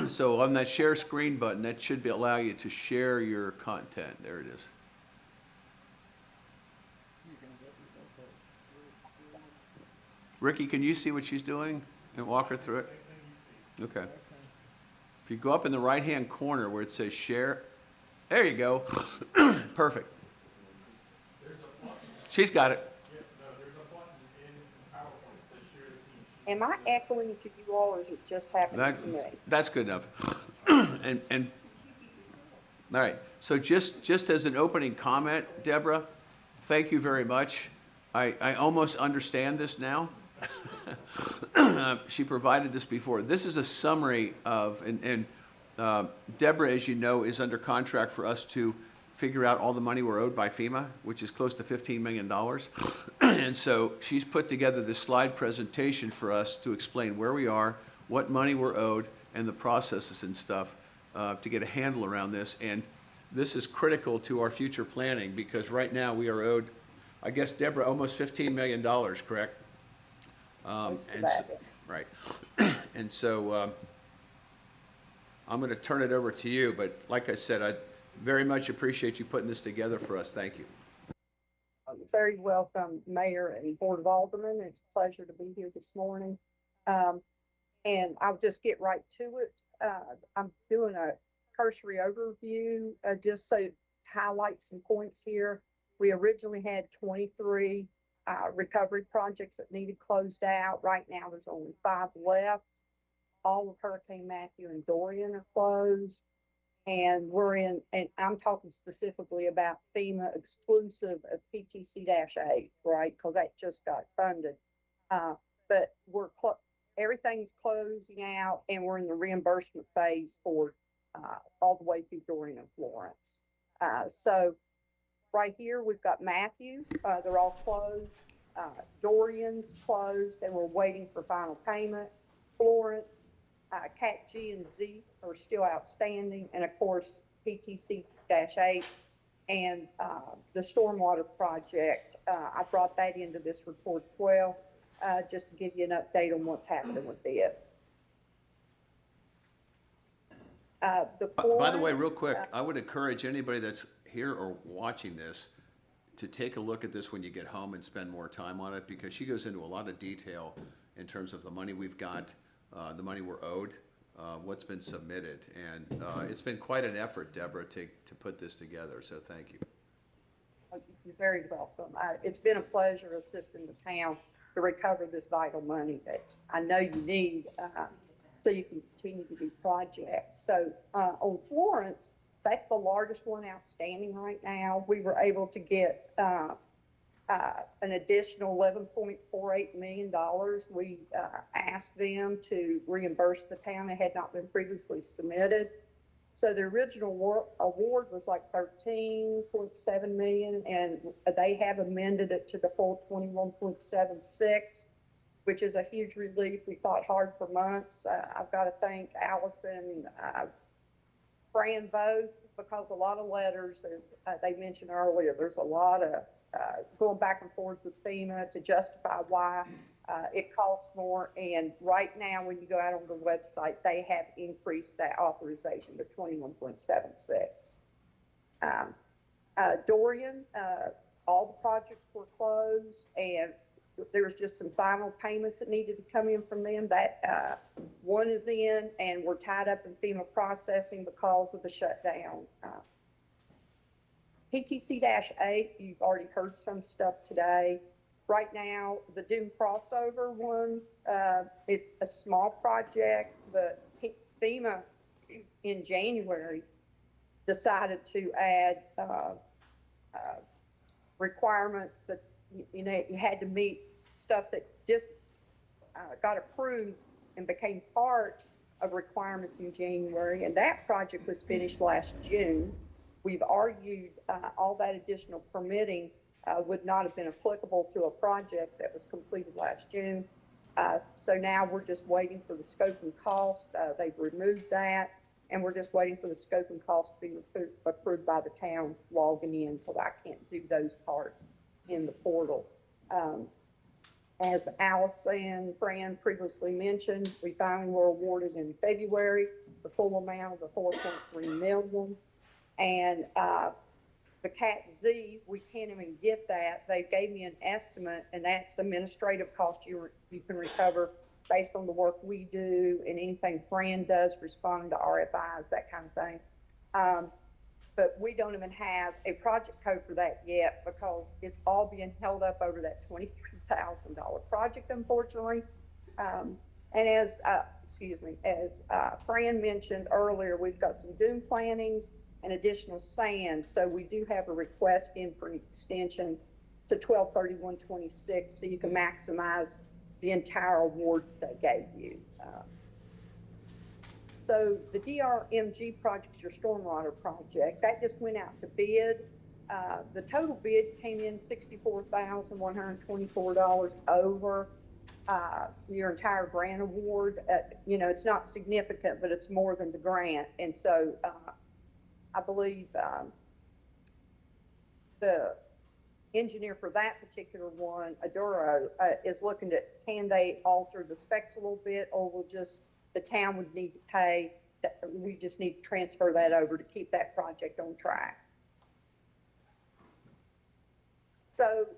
So on that share screen button, that should allow you to share your content. There it is. Ricky, can you see what she's doing and walk her through it? Okay. If you go up in the right-hand corner where it says share, there you go. Perfect. She's got it. Am I echoing to you all, or is it just happening to me? That's good enough. And all right, so just as an opening comment, Deborah, thank you very much. I almost understand this now. She provided this before. This is a summary of, and Deborah, as you know, is under contract for us to figure out all the money we're owed by FEMA, which is close to $15 million. And so she's put together this slide presentation for us to explain where we are, what money we're owed, and the processes and stuff to get a handle around this. And this is critical to our future planning because right now we are owed, I guess, Deborah, almost $15 million, correct? Right. And so I'm going to turn it over to you, but like I said, I very much appreciate you putting this together for us. Thank you. Very welcome, Mayor and Board of Aldermen. It's a pleasure to be here this morning. And I'll just get right to it. I'm doing a cursory overview just so to highlight some points here. We originally had 23 recovery projects that needed closed out. Right now, there's only 5 left. All of Hurricane Matthew and Dorian are closed. And we're in, and I'm talking specifically about FEMA exclusive of PTC-8, right? Because that just got funded. But everything's closing out, and we're in the reimbursement phase for all the way through Dorian and Florence. So right here, we've got Matthew. They're all closed. Dorian's closed, and we're waiting for final payment. Florence, Cat G and Z are still outstanding, and of course, PTC-8 and the stormwater project. I brought that into this report as well, just to give you an update on what's happening with it. By the way, real quick, I would encourage anybody that's here or watching this to take a look at this when you get home and spend more time on it, because she goes into a lot of detail in terms of the money we've got, the money we're owed, what's been submitted. And it's been quite an effort, Deborah, to put this together, so thank you. You're very welcome. It's been a pleasure assisting the town to recover this vital money that I know you need so you can continue to do projects. So on Florence, that's the largest one outstanding right now. We were able to get an additional $11.48 million. We asked them to reimburse the town. It had not been previously submitted. So the original award was like $13.7 million, and they have amended it to the full $21.76, which is a huge relief. We fought hard for months. I've got to thank Allison, Fran both, because a lot of letters, as they mentioned earlier, there's a lot of going back and forth with FEMA to justify why it costs more. And right now, when you go out on the website, they have increased that authorization to 21.76. Dorian, all the projects were closed, and there was just some final payments that needed to come in from them. That one is in, and we're tied up in FEMA processing because of the shutdown. PTC-8, you've already heard some stuff today. Right now, the Doom crossover one, it's a small project, but FEMA in January decided to add requirements that, you know, you had to meet stuff that just got approved and became part of requirements in January, and that project was finished last June. We've argued all that additional permitting would not have been applicable to a project that was completed last June. So now we're just waiting for the scope and cost. They've removed that, and we're just waiting for the scope and cost to be approved by the town logging in, until I can't do those parts in the portal. As Allison and Fran previously mentioned, we finally were awarded in February the full amount of the $4.3 million. And the Cat Z, we can't even get that. They gave me an estimate, and that's administrative cost you can recover based on the work we do and anything Fran does responding to RFIs, that kind of thing. But we don't even have a project code for that yet, because it's all being held up over that $23,000 project, unfortunately. And as, as Fran mentioned earlier, we've got some dune plantings and additional sand. So we do have a request in for an extension to 12/31/26, so you can maximize the entire award they gave you. So the DRMG project, your stormwater project, that just went out to bid. The total bid came in $64,124 over your entire grant award. You know, it's not significant, but it's more than the grant. And so I believe the engineer for that particular one, Aduro, is looking at, can they alter the specs a little bit, or will just, the town would need to pay, we just need to transfer that over to keep that project on track. So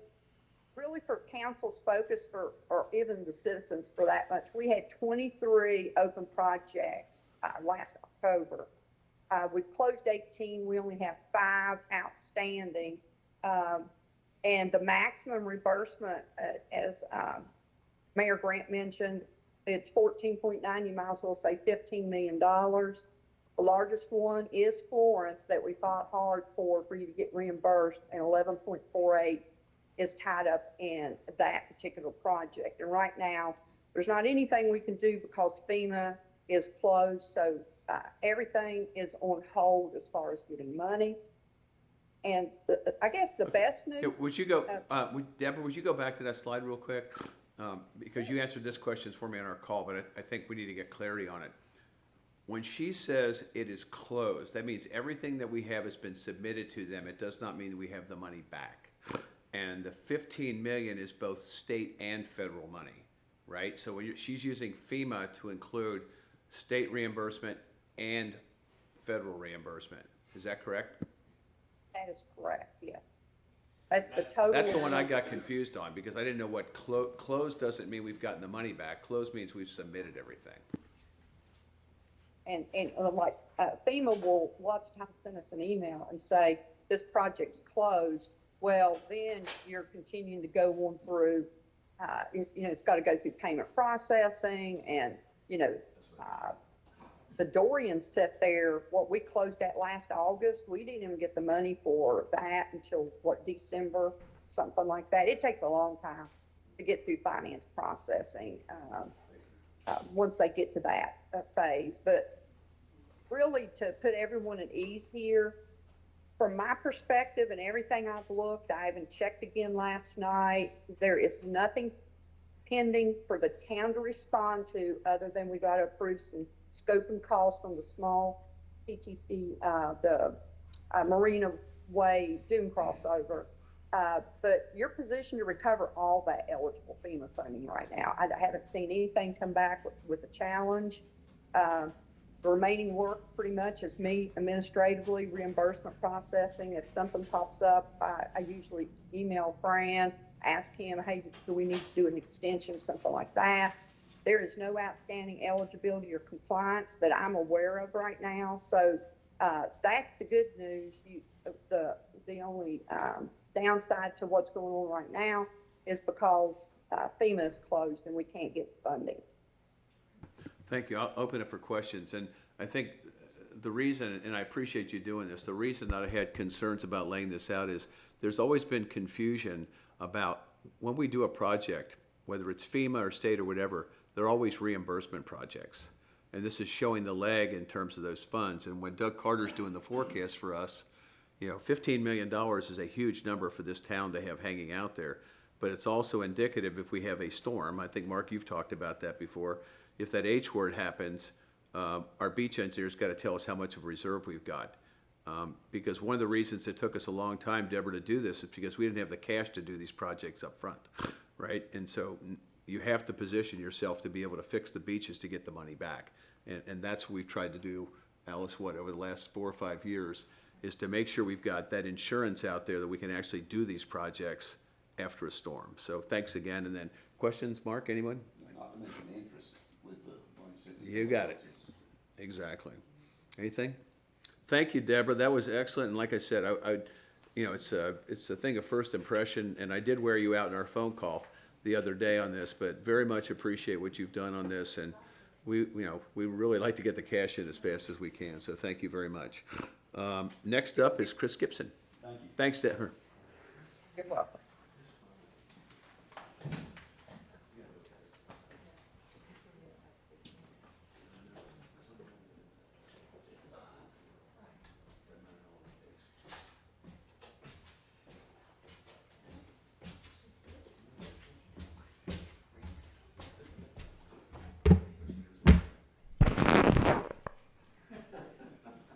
really for council's focus, or even the citizens for that much, we had 23 open projects last October. We closed 18, we only have 5 outstanding. And the maximum reimbursement, as Mayor Grant mentioned, it's 14.9, you might as well say $15 million. The largest one is Florence, that we fought hard for you to get reimbursed, and 11.48 is tied up in that particular project. And right now, there's not anything we can do because FEMA is closed, so everything is on hold as far as getting money. And I guess the best news. Yeah, would you go, Deborah, would you go back to that slide real quick? Because you answered this question for me on our call, but I think we need to get clarity on it. When she says it is closed, that means everything that we have has been submitted to them. It does not mean that we have the money back. And the 15 million is both state and federal money, right? So when she's using FEMA to include state reimbursement and federal reimbursement. Is that correct? That is correct, yes. That's the total. That's the one I got confused on, because I didn't know what closed doesn't mean we've gotten the money back. Closed means we've submitted everything. And like FEMA will lots of times send us an email and say, this project's closed. Well, then you're continuing to go on through, it's got to go through payment processing and, the Dorian set there, what we closed at last August, we didn't even get the money for that until, December, something like that. It takes a long time to get through finance processing once they get to that phase. But really, to put everyone at ease here, from my perspective and everything I've looked, I haven't checked again last night, there is nothing pending for the town to respond to other than we got to approve some scope and cost on the small PTC, the Marina Way Dune crossover. But you're positioned to recover all that eligible FEMA funding right now. I haven't seen anything come back with a challenge. The remaining work pretty much is me administratively, reimbursement processing. If something pops up, I usually email Fran, ask him, hey, do we need to do an extension, something like that. There is no outstanding eligibility or compliance that I'm aware of right now. So that's the good news. The only downside to what's going on right now is because FEMA is closed and we can't get funding. Thank you. I'll open it for questions. And I think the reason, and I appreciate you doing this, the reason that I had concerns about laying this out is there's always been confusion about when we do a project, whether it's FEMA or state or whatever, they're always reimbursement projects. And this is showing the lag in terms of those funds. And when Doug Carter's doing the forecast for us, $15 million is a huge number for this town to have hanging out there. But it's also indicative if we have a storm. I think, Mark, you've talked about that before. If that H word happens, our beach engineer's got to tell us how much of a reserve we've got. Because one of the reasons it took us a long time, Deborah, to do this is because we didn't have the cash to do these projects up front, right? And so you have to position yourself to be able to fix the beaches to get the money back. And that's what we've tried to do, Alice, over the last 4 or 5 years, is to make sure we've got that insurance out there that we can actually do these projects after a storm. So thanks again. And then questions, Mark, anyone? You got it. Exactly. Anything? Thank you, Deborah. That was excellent. And like I said, it's a thing of first impression. And I did wear you out in our phone call the other day on this, but very much appreciate what you've done on this. And we really like to get the cash in as fast as we can. So thank you very much. Next up is Chris Gibson. Thank you. Thanks, Deborah. You're welcome.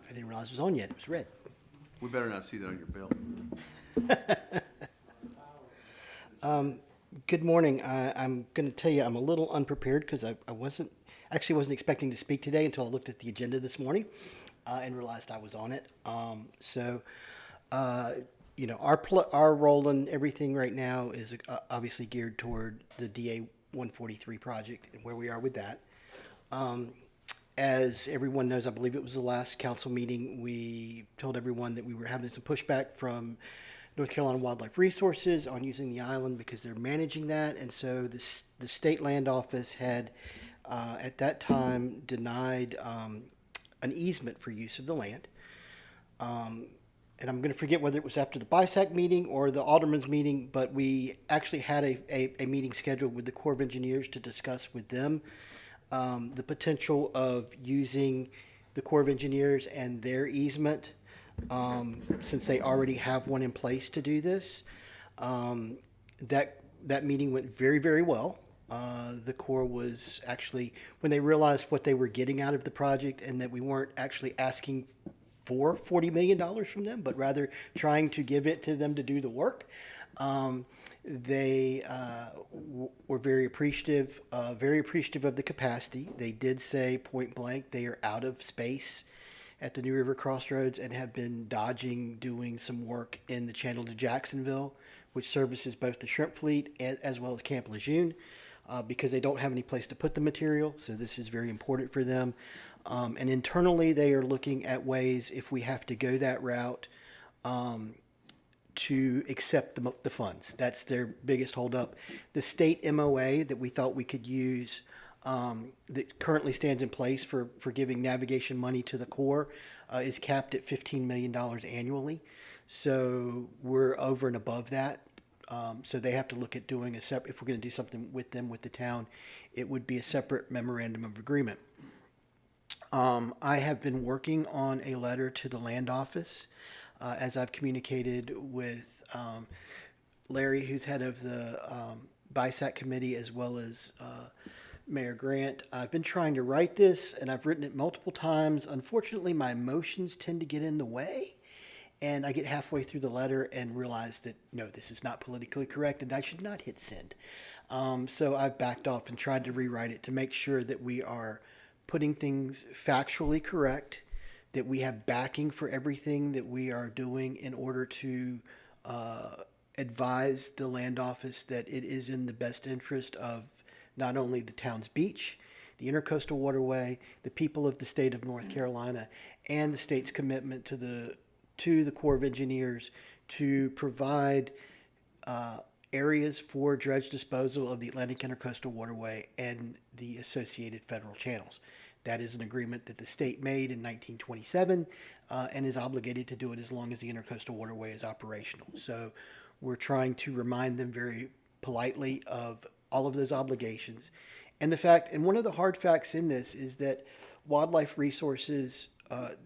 I didn't realize it was on yet. It was red. We better not see that on your bill. Good morning. I'm going to tell you I'm a little unprepared because I wasn't expecting to speak today until I looked at the agenda this morning and realized I was on it. Our role in everything right now is obviously geared toward the DA 143 project and where we are with that. As everyone knows, I believe it was the last council meeting, we told everyone that we were having some pushback from North Carolina Wildlife Resources on using the island because they're managing that. And so the state land office had, at that time, denied an easement for use of the land. And I'm going to forget whether it was after the BISAC meeting or the Aldermen's meeting, but we actually had a meeting scheduled with the Corps of Engineers to discuss with them the potential of using the Corps of Engineers and their easement, since they already have one in place to do this. That meeting went very, very well. The Corps was actually, when they realized what they were getting out of the project and that we weren't actually asking for $40 million from them, but rather trying to give it to them to do the work, they were very appreciative of the capacity. They did say point blank they are out of space at the New River Crossroads and have been dodging doing some work in the channel to Jacksonville, which services both the shrimp fleet as well as Camp Lejeune, because they don't have any place to put the material. So this is very important for them. And internally, they are looking at ways, if we have to go that route, to accept the funds. That's their biggest holdup. The state MOA that we thought we could use, that currently stands in place for giving navigation money to the Corps, is capped at $15 million annually. So we're over and above that. So they have to look at doing a separate, if we're going to do something with them, with the town, it would be a separate memorandum of agreement. I have been working on a letter to the land office, as I've communicated with Larry, who's head of the BISAC committee, as well as Mayor Grant. I've been trying to write this, and I've written it multiple times. Unfortunately, my emotions tend to get in the way, and I get halfway through the letter and realize that, no, this is not politically correct, and I should not hit send. So I've backed off and tried to rewrite it to make sure that we are putting things factually correct, that we have backing for everything that we are doing in order to advise the land office that it is in the best interest of not only the town's beach, the intercoastal waterway, the people of the state of North Carolina, and the state's commitment to the Corps of Engineers to provide areas for dredge disposal of the Atlantic Intercoastal Waterway and the associated federal channels. That is an agreement that the state made in 1927 and is obligated to do it as long as the Intercoastal Waterway is operational. So we're trying to remind them very politely of all of those obligations. And the fact, and one of the hard facts in this is that Wildlife Resources,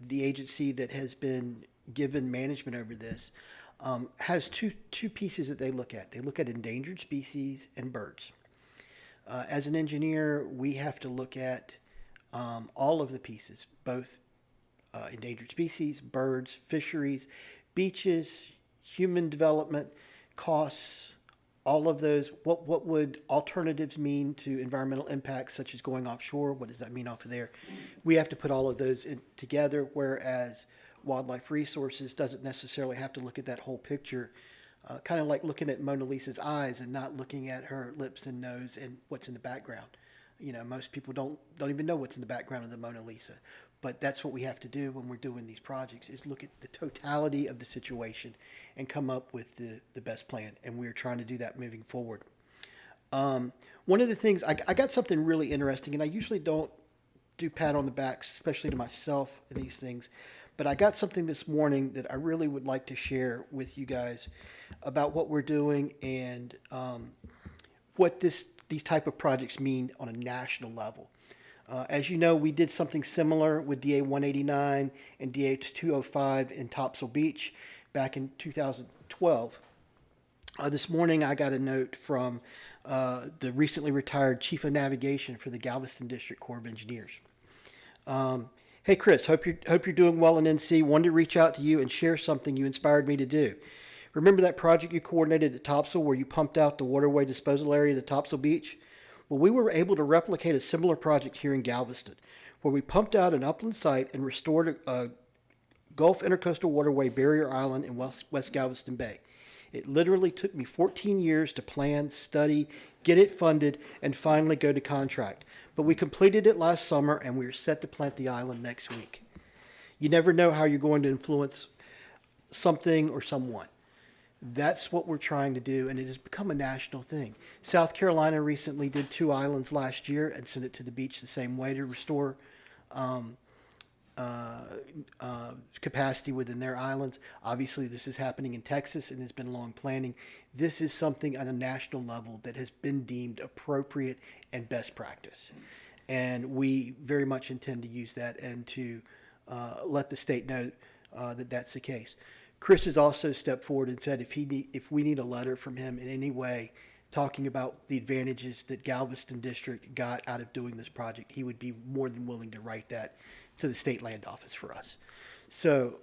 the agency that has been given management over this, has two pieces that they look at. They look at endangered species and birds. As an engineer, we have to look at all of the pieces, both endangered species, birds, fisheries, beaches, human development, costs, all of those. What would alternatives mean to environmental impacts, such as going offshore? What does that mean off of there? We have to put all of those together, whereas Wildlife Resources doesn't necessarily have to look at that whole picture, kind of like looking at Mona Lisa's eyes and not looking at her lips and nose and what's in the background. You know, most people don't even know what's in the background of the Mona Lisa. But that's what we have to do when we're doing these projects, is look at the totality of the situation and come up with the best plan. And we're trying to do that moving forward. One of the things, I got something really interesting, and I usually don't do pat on the back, especially to myself, these things. But I got something this morning that I really would like to share with you guys about what we're doing and what these type of projects mean on a national level. As you know, we did something similar with DA 189 and DA 205 in Topsail Beach back in 2012. This morning, I got a note from the recently retired Chief of Navigation for the Galveston District Corps of Engineers. Hey, Chris, hope you're doing well in NC. Wanted to reach out to you and share something you inspired me to do. Remember that project you coordinated at Topsail where you pumped out the waterway disposal area to Topsail Beach? Well, we were able to replicate a similar project here in Galveston, where we pumped out an upland site and restored a Gulf Intercoastal Waterway barrier island in West Galveston Bay. It literally took me 14 years to plan, study, get it funded, and finally go to contract. But we completed it last summer, and we are set to plant the island next week. You never know how you're going to influence something or someone. That's what we're trying to do, and it has become a national thing. South Carolina recently did 2 islands last year and sent it to the beach the same way to restore capacity within their islands. Obviously, this is happening in Texas and has been long planning. This is something at a national level that has been deemed appropriate and best practice. And we very much intend to use that and to let the state know that that's the case. Chris has also stepped forward and said if we need a letter from him in any way talking about the advantages that Galveston District got out of doing this project, he would be more than willing to write that to the state land office for us. So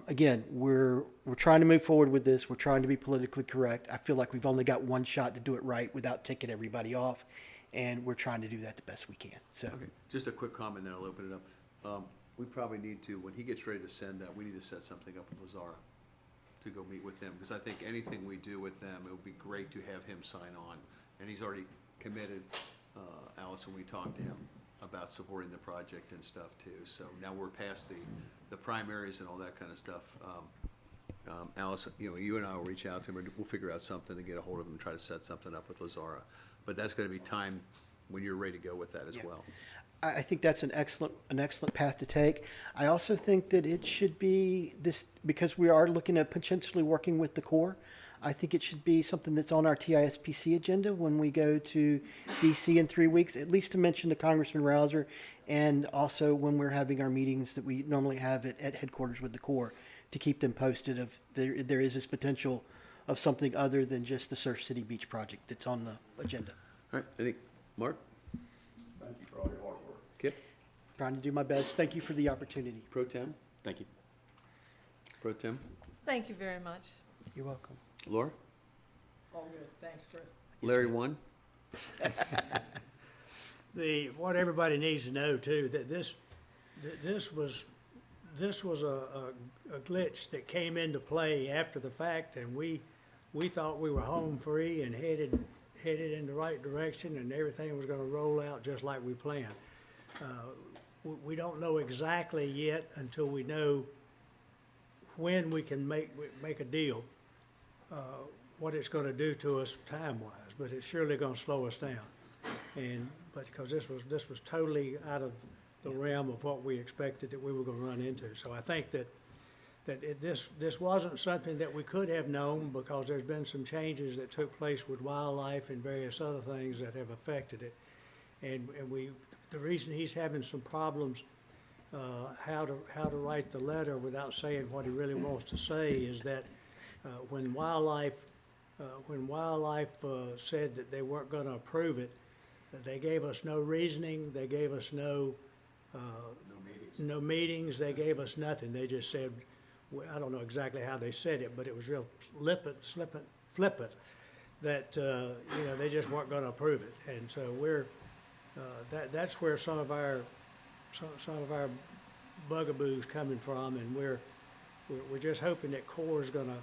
again, we're trying to move forward with this. We're trying to be politically correct. I feel like we've only got one shot to do it right without ticking everybody off, and we're trying to do that the best we can. So Okay, just a quick comment, then I'll open it up. we probably need to, when he gets ready to send that, we need to set something up with Lazara to go meet with them, because I think anything we do with them, it would be great to have him sign on. And he's already committed, Allison, we talked to him about supporting the project and stuff too. So now we're past the primaries and all that kind of stuff. Allison, you and I will reach out to him, and we'll figure out something to get a hold of him and try to set something up with Lazara. But that's gonna be time when you're ready to go with that as well. I think that's an excellent path to take. I also think that it should be this, because we are looking at potentially working with the Corps. I think it should be something that's on our TISPC agenda when we go to DC in 3 weeks, at least to mention to Congressman Rouser, and also when we're having our meetings that we normally have at headquarters with the Corps, to keep them posted of there is this potential of something other than just the Surf City Beach project that's on the agenda. All right, I think, Mark? Thank you for all your hard work. Kip? Trying to do my best. Thank you for the opportunity. Pro Tem? Thank you. Pro Tem? Thank you very much. You're welcome. Laura? All good, thanks, Chris. Larry, one? What everybody needs to know too, that this was a glitch that came into play after the fact, and we thought we were home free and headed in the right direction, and everything was gonna roll out just like we planned. We don't know exactly yet until we know when we can make a deal, what it's gonna do to us time-wise, but it's surely gonna slow us down. But because this was totally out of the realm of what we expected that we were gonna run into. So I think that this wasn't something that we could have known, because there's been some changes that took place with wildlife and various other things that have affected it. And the reason he's having some problems, how to write the letter without saying what he really wants to say, is that when wildlife said that they weren't gonna approve it, they gave us no reasoning, they gave us no meetings, they gave us nothing. They just said, I don't know exactly how they said it, but it was real flippant, that, they just weren't gonna approve it. And so that's where some of our bugaboos coming from, and we're just hoping that Corps is gonna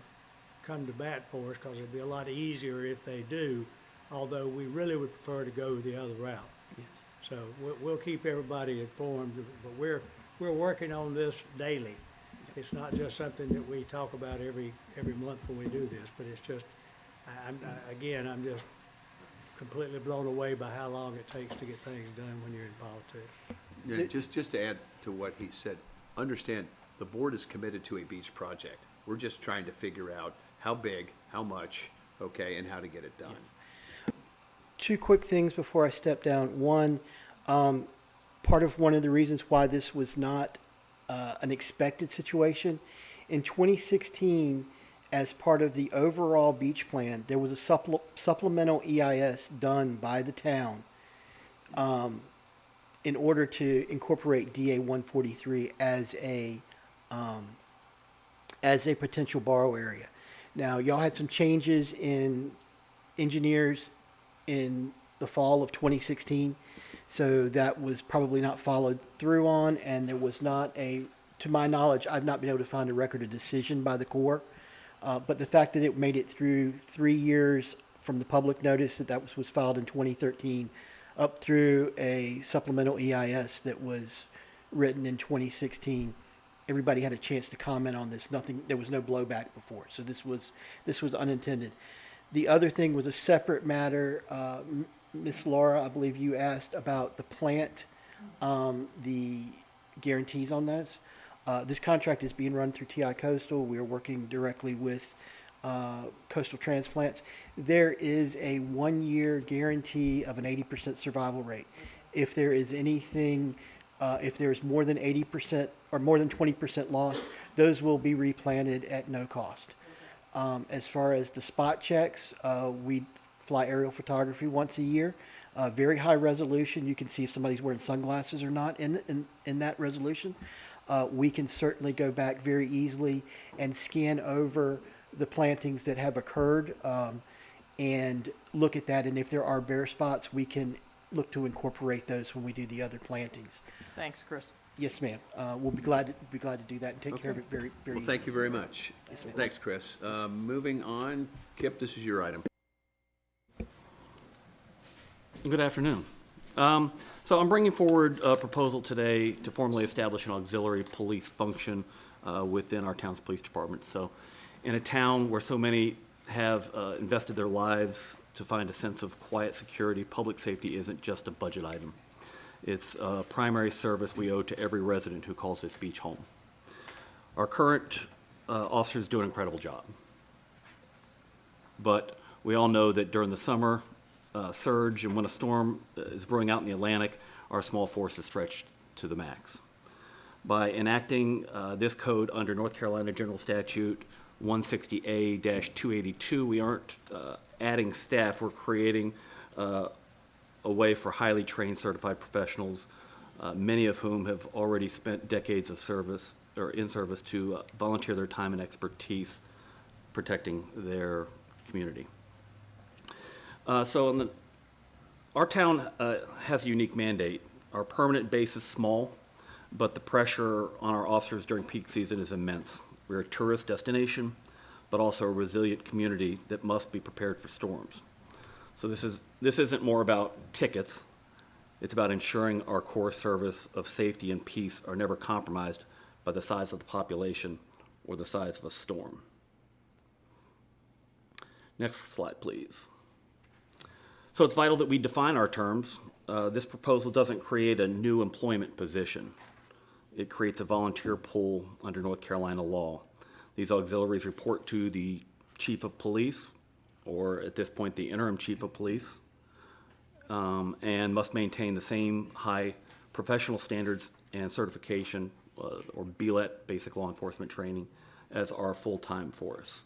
come to bat for us, because it'd be a lot easier if they do, although we really would prefer to go the other route. Yes. So we'll keep everybody informed, but we're working on this daily. It's not just something that we talk about every month when we do this, but it's just, I'm just completely blown away by how long it takes to get things done when you're in politics. Yeah, just to add to what he said, understand, the board is committed to a beach project. We're just trying to figure out how big, how much, okay, and how to get it done. Yes. Two quick things before I step down. One, part of one of the reasons why this was not an expected situation, in 2016, as part of the overall beach plan, there was a supplemental EIS done by the town in order to incorporate DA 143 as a potential borrow area. Now, y'all had some changes in engineers in the fall of 2016, so that was probably not followed through on, and there was not to my knowledge, I've not been able to find a record of decision by the Corps. But the fact that it made it through 3 years from the public notice that was filed in 2013 up through a supplemental EIS that was written in 2016, everybody had a chance to comment on this. There was no blowback before, so this was unintended. The other thing was a separate matter. Ms. Laura, I believe you asked about the plant, the guarantees on those. This contract is being run through TI Coastal. We are working directly with Coastal Transplants. There is a 1-year guarantee of an 80% survival rate. If there is anything, if there is more than 80% or more than 20% lost, those will be replanted at no cost. As far as the spot checks, we fly aerial photography once a year. Very high resolution. You can see if somebody's wearing sunglasses or not in that resolution. We can certainly go back very easily and scan over the plantings that have occurred and look at that. And if there are bare spots, we can look to incorporate those when we do the other plantings. Thanks, Chris. Yes, ma'am. We'll be glad to do that and take care of it very, very Well, easily. thank you very much. Yes, ma'am. Thanks, Chris. Moving on, Kip, this is your item. Good afternoon. So I'm bringing forward a proposal today to formally establish an auxiliary police function within our town's police department. So in a town where so many have invested their lives to find a sense of quiet security, public safety isn't just a budget item. It's a primary service we owe to every resident who calls this beach home. Our current officers do an incredible job. But we all know that during the summer surge and when a storm is brewing out in the Atlantic, our small force is stretched to the max. By enacting this code under North Carolina General Statute 160A-282, we aren't adding staff, we're creating a way for highly trained certified professionals, many of whom have already spent decades of service or in service to volunteer their time and expertise protecting their community. Our town has a unique mandate. Our permanent base is small, but the pressure on our officers during peak season is immense. We're a tourist destination, but also a resilient community that must be prepared for storms. So this isn't more about tickets. It's about ensuring our core service of safety and peace are never compromised by the size of the population or the size of a storm. Next slide, please. So it's vital that we define our terms. This proposal doesn't create a new employment position. It creates a volunteer pool under North Carolina law. These auxiliaries report to the chief of police, or at this point, the interim chief of police, and must maintain the same high professional standards and certification, or BLET, basic law enforcement training, as our full-time force.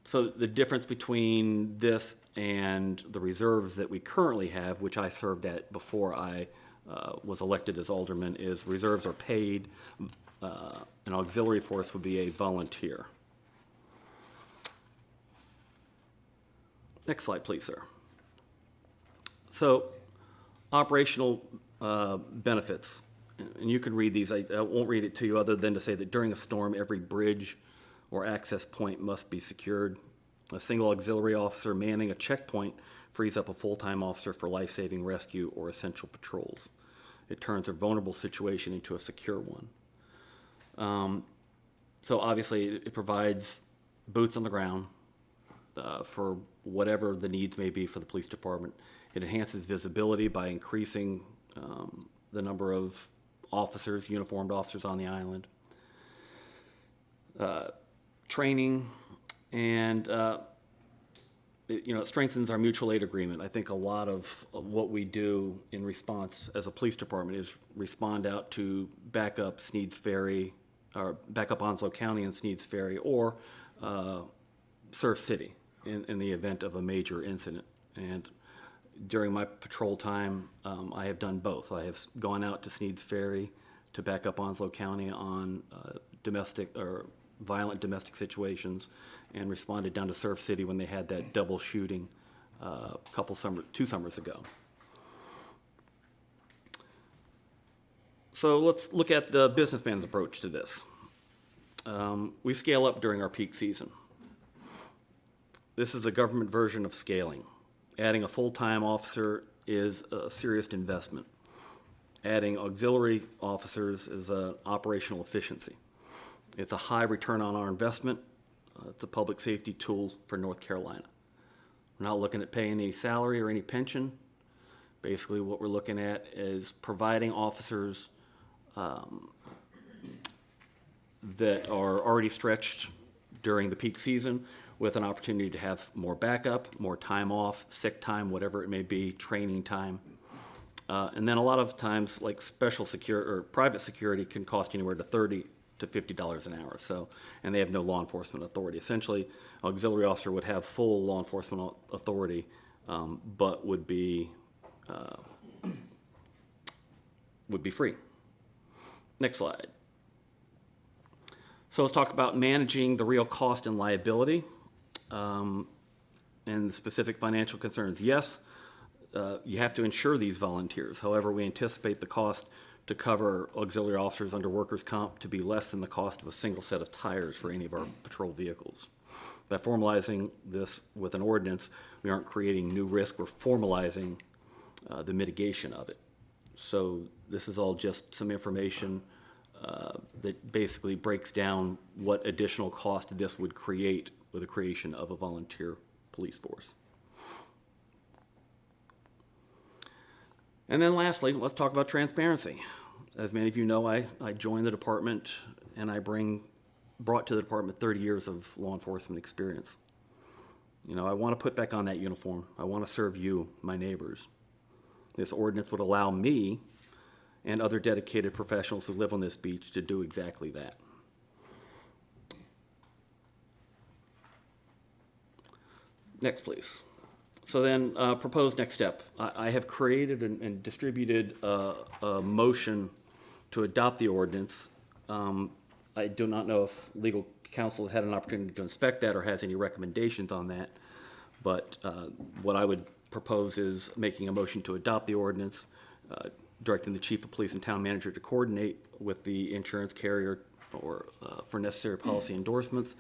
So the difference between this and the reserves that we currently have, which I served at before I was elected as alderman, is reserves are paid. An auxiliary force would be a volunteer. Next slide, please, sir. So operational benefits, and you can read these. I won't read it to you other than to say that during a storm, every bridge or access point must be secured. A single auxiliary officer manning a checkpoint frees up a full-time officer for life-saving rescue or essential patrols. It turns a vulnerable situation into a secure one. So obviously it provides boots on the ground for whatever the needs may be for the police department. It enhances visibility by increasing the number of officers, uniformed officers on the island. Training, and it strengthens our mutual aid agreement. I think a lot of what we do in response as a police department is respond out to backup Sneads Ferry, or backup Onslow County and Sneads Ferry, or Surf City in the event of a major incident. And during my patrol time, I have done both. I have gone out to Sneads Ferry to back up Onslow County on domestic or violent domestic situations, and responded down to Surf City when they had that double shooting 2 summers ago. So let's look at the businessman's approach to this. We scale up during our peak season. This is a government version of scaling. Adding a full-time officer is a serious investment. Adding auxiliary officers is an operational efficiency. It's a high return on our investment. It's a public safety tool for North Carolina. We're not looking at paying any salary or any pension. Basically, what we're looking at is providing officers that are already stretched during the peak season with an opportunity to have more backup, more time off, sick time, whatever it may be, training time. And then a lot of times, like special security or private security can cost anywhere to $30 to $50 an hour. So, and they have no law enforcement authority. Essentially, auxiliary officer would have full law enforcement authority, but would be free. Next slide. So let's talk about managing the real cost and liability and the specific financial concerns. Yes, you have to insure these volunteers. However, we anticipate the cost to cover auxiliary officers under workers' comp to be less than the cost of a single set of tires for any of our patrol vehicles. By formalizing this with an ordinance, we aren't creating new risk, we're formalizing the mitigation of it. So this is all just some information that basically breaks down what additional cost this would create with the creation of a volunteer police force. And then lastly, let's talk about transparency. As many of you know, I joined the department and I brought to the department 30 years of law enforcement experience. You know, I want to put back on that uniform. I want to serve you, my neighbors. This ordinance would allow me and other dedicated professionals who live on this beach to do exactly that. Next, please. So then, proposed next step. I have created and distributed a motion to adopt the ordinance. I do not know if legal counsel has had an opportunity to inspect that or has any recommendations on that. But what I would propose is making a motion to adopt the ordinance, directing the chief of police and town manager to coordinate with the insurance carrier or for necessary policy endorsements,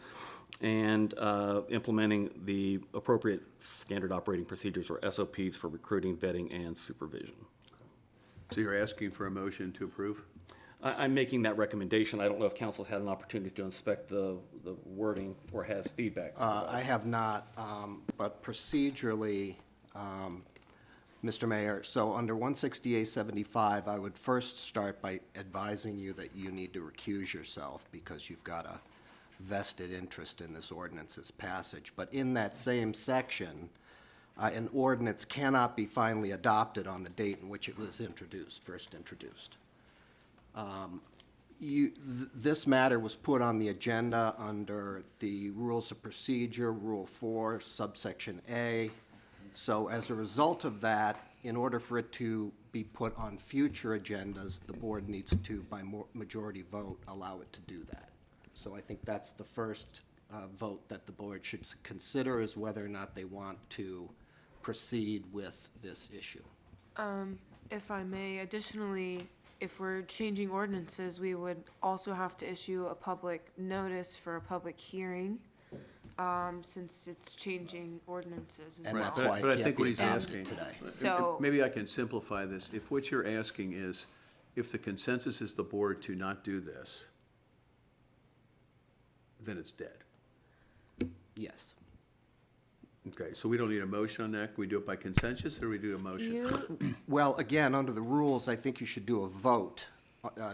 and implementing the appropriate standard operating procedures or SOPs for recruiting, vetting, and supervision. So you're asking for a motion to approve? I'm making that recommendation. I don't know if council's had an opportunity to inspect the wording or has feedback. I have not, but procedurally, Mr. Mayor, so under 168-75, I would first start by advising you that you need to recuse yourself because you've got a vested interest in this ordinance's passage. But in that same section, an ordinance cannot be finally adopted on the date in which it was first introduced. This matter was put on the agenda under the Rules of Procedure, Rule 4, subsection A. So as a result of that, in order for it to be put on future agendas, the board needs to, by majority vote, allow it to do that. So I think that's the first vote that the board should consider, is whether or not they want to proceed with this issue. If I may, additionally, if we're changing ordinances, we would also have to issue a public notice for a public hearing, since it's changing ordinances as And well. that's why But I it can't think what be he's adopted asking, today. So- maybe I can simplify this. If what you're asking is, if the consensus is the board to not do this, then it's dead. Yes. Okay, so we don't need a motion on that? Can we do it by consensus, or we do a motion? You, Well, again, under the rules, I think you should do a vote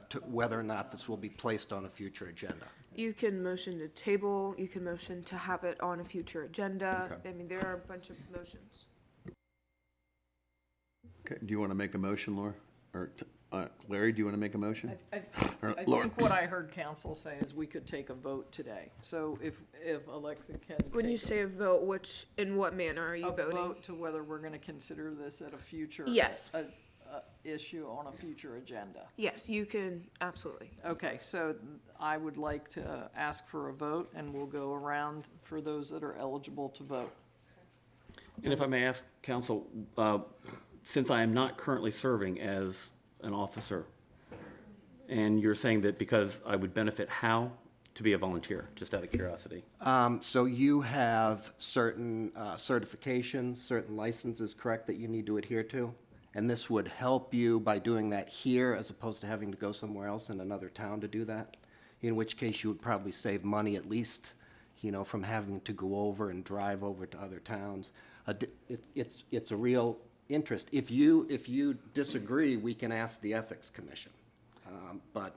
to whether or not this will be placed on a future agenda. you can motion to table, you can motion to have it on a future agenda. Okay. I mean, there are a bunch of motions. Okay, do you want to make a motion, Laura? Or, Larry, do you want to make a motion? I Or I Laura? think what I heard council say is we could take a vote today. So if Alexa can When you take say a vote, in what manner are you a voting? vote to whether we're gonna consider this at a future. Yes. Issue on a future agenda. Yes, you can, absolutely. Okay, so I would like to ask for a vote, and we'll go around for those that are eligible to vote. And if I may ask, counsel, since I am not currently serving as an officer, and you're saying that because I would benefit how to be a volunteer, just out of curiosity? So you have certain certifications, certain licenses, correct, that you need to adhere to? And this would help you by doing that here as opposed to having to go somewhere else in another town to do that? In which case you would probably save money at least, you know, from having to go over and drive over to other towns. It's a real interest. If you disagree, we can ask the Ethics Commission. But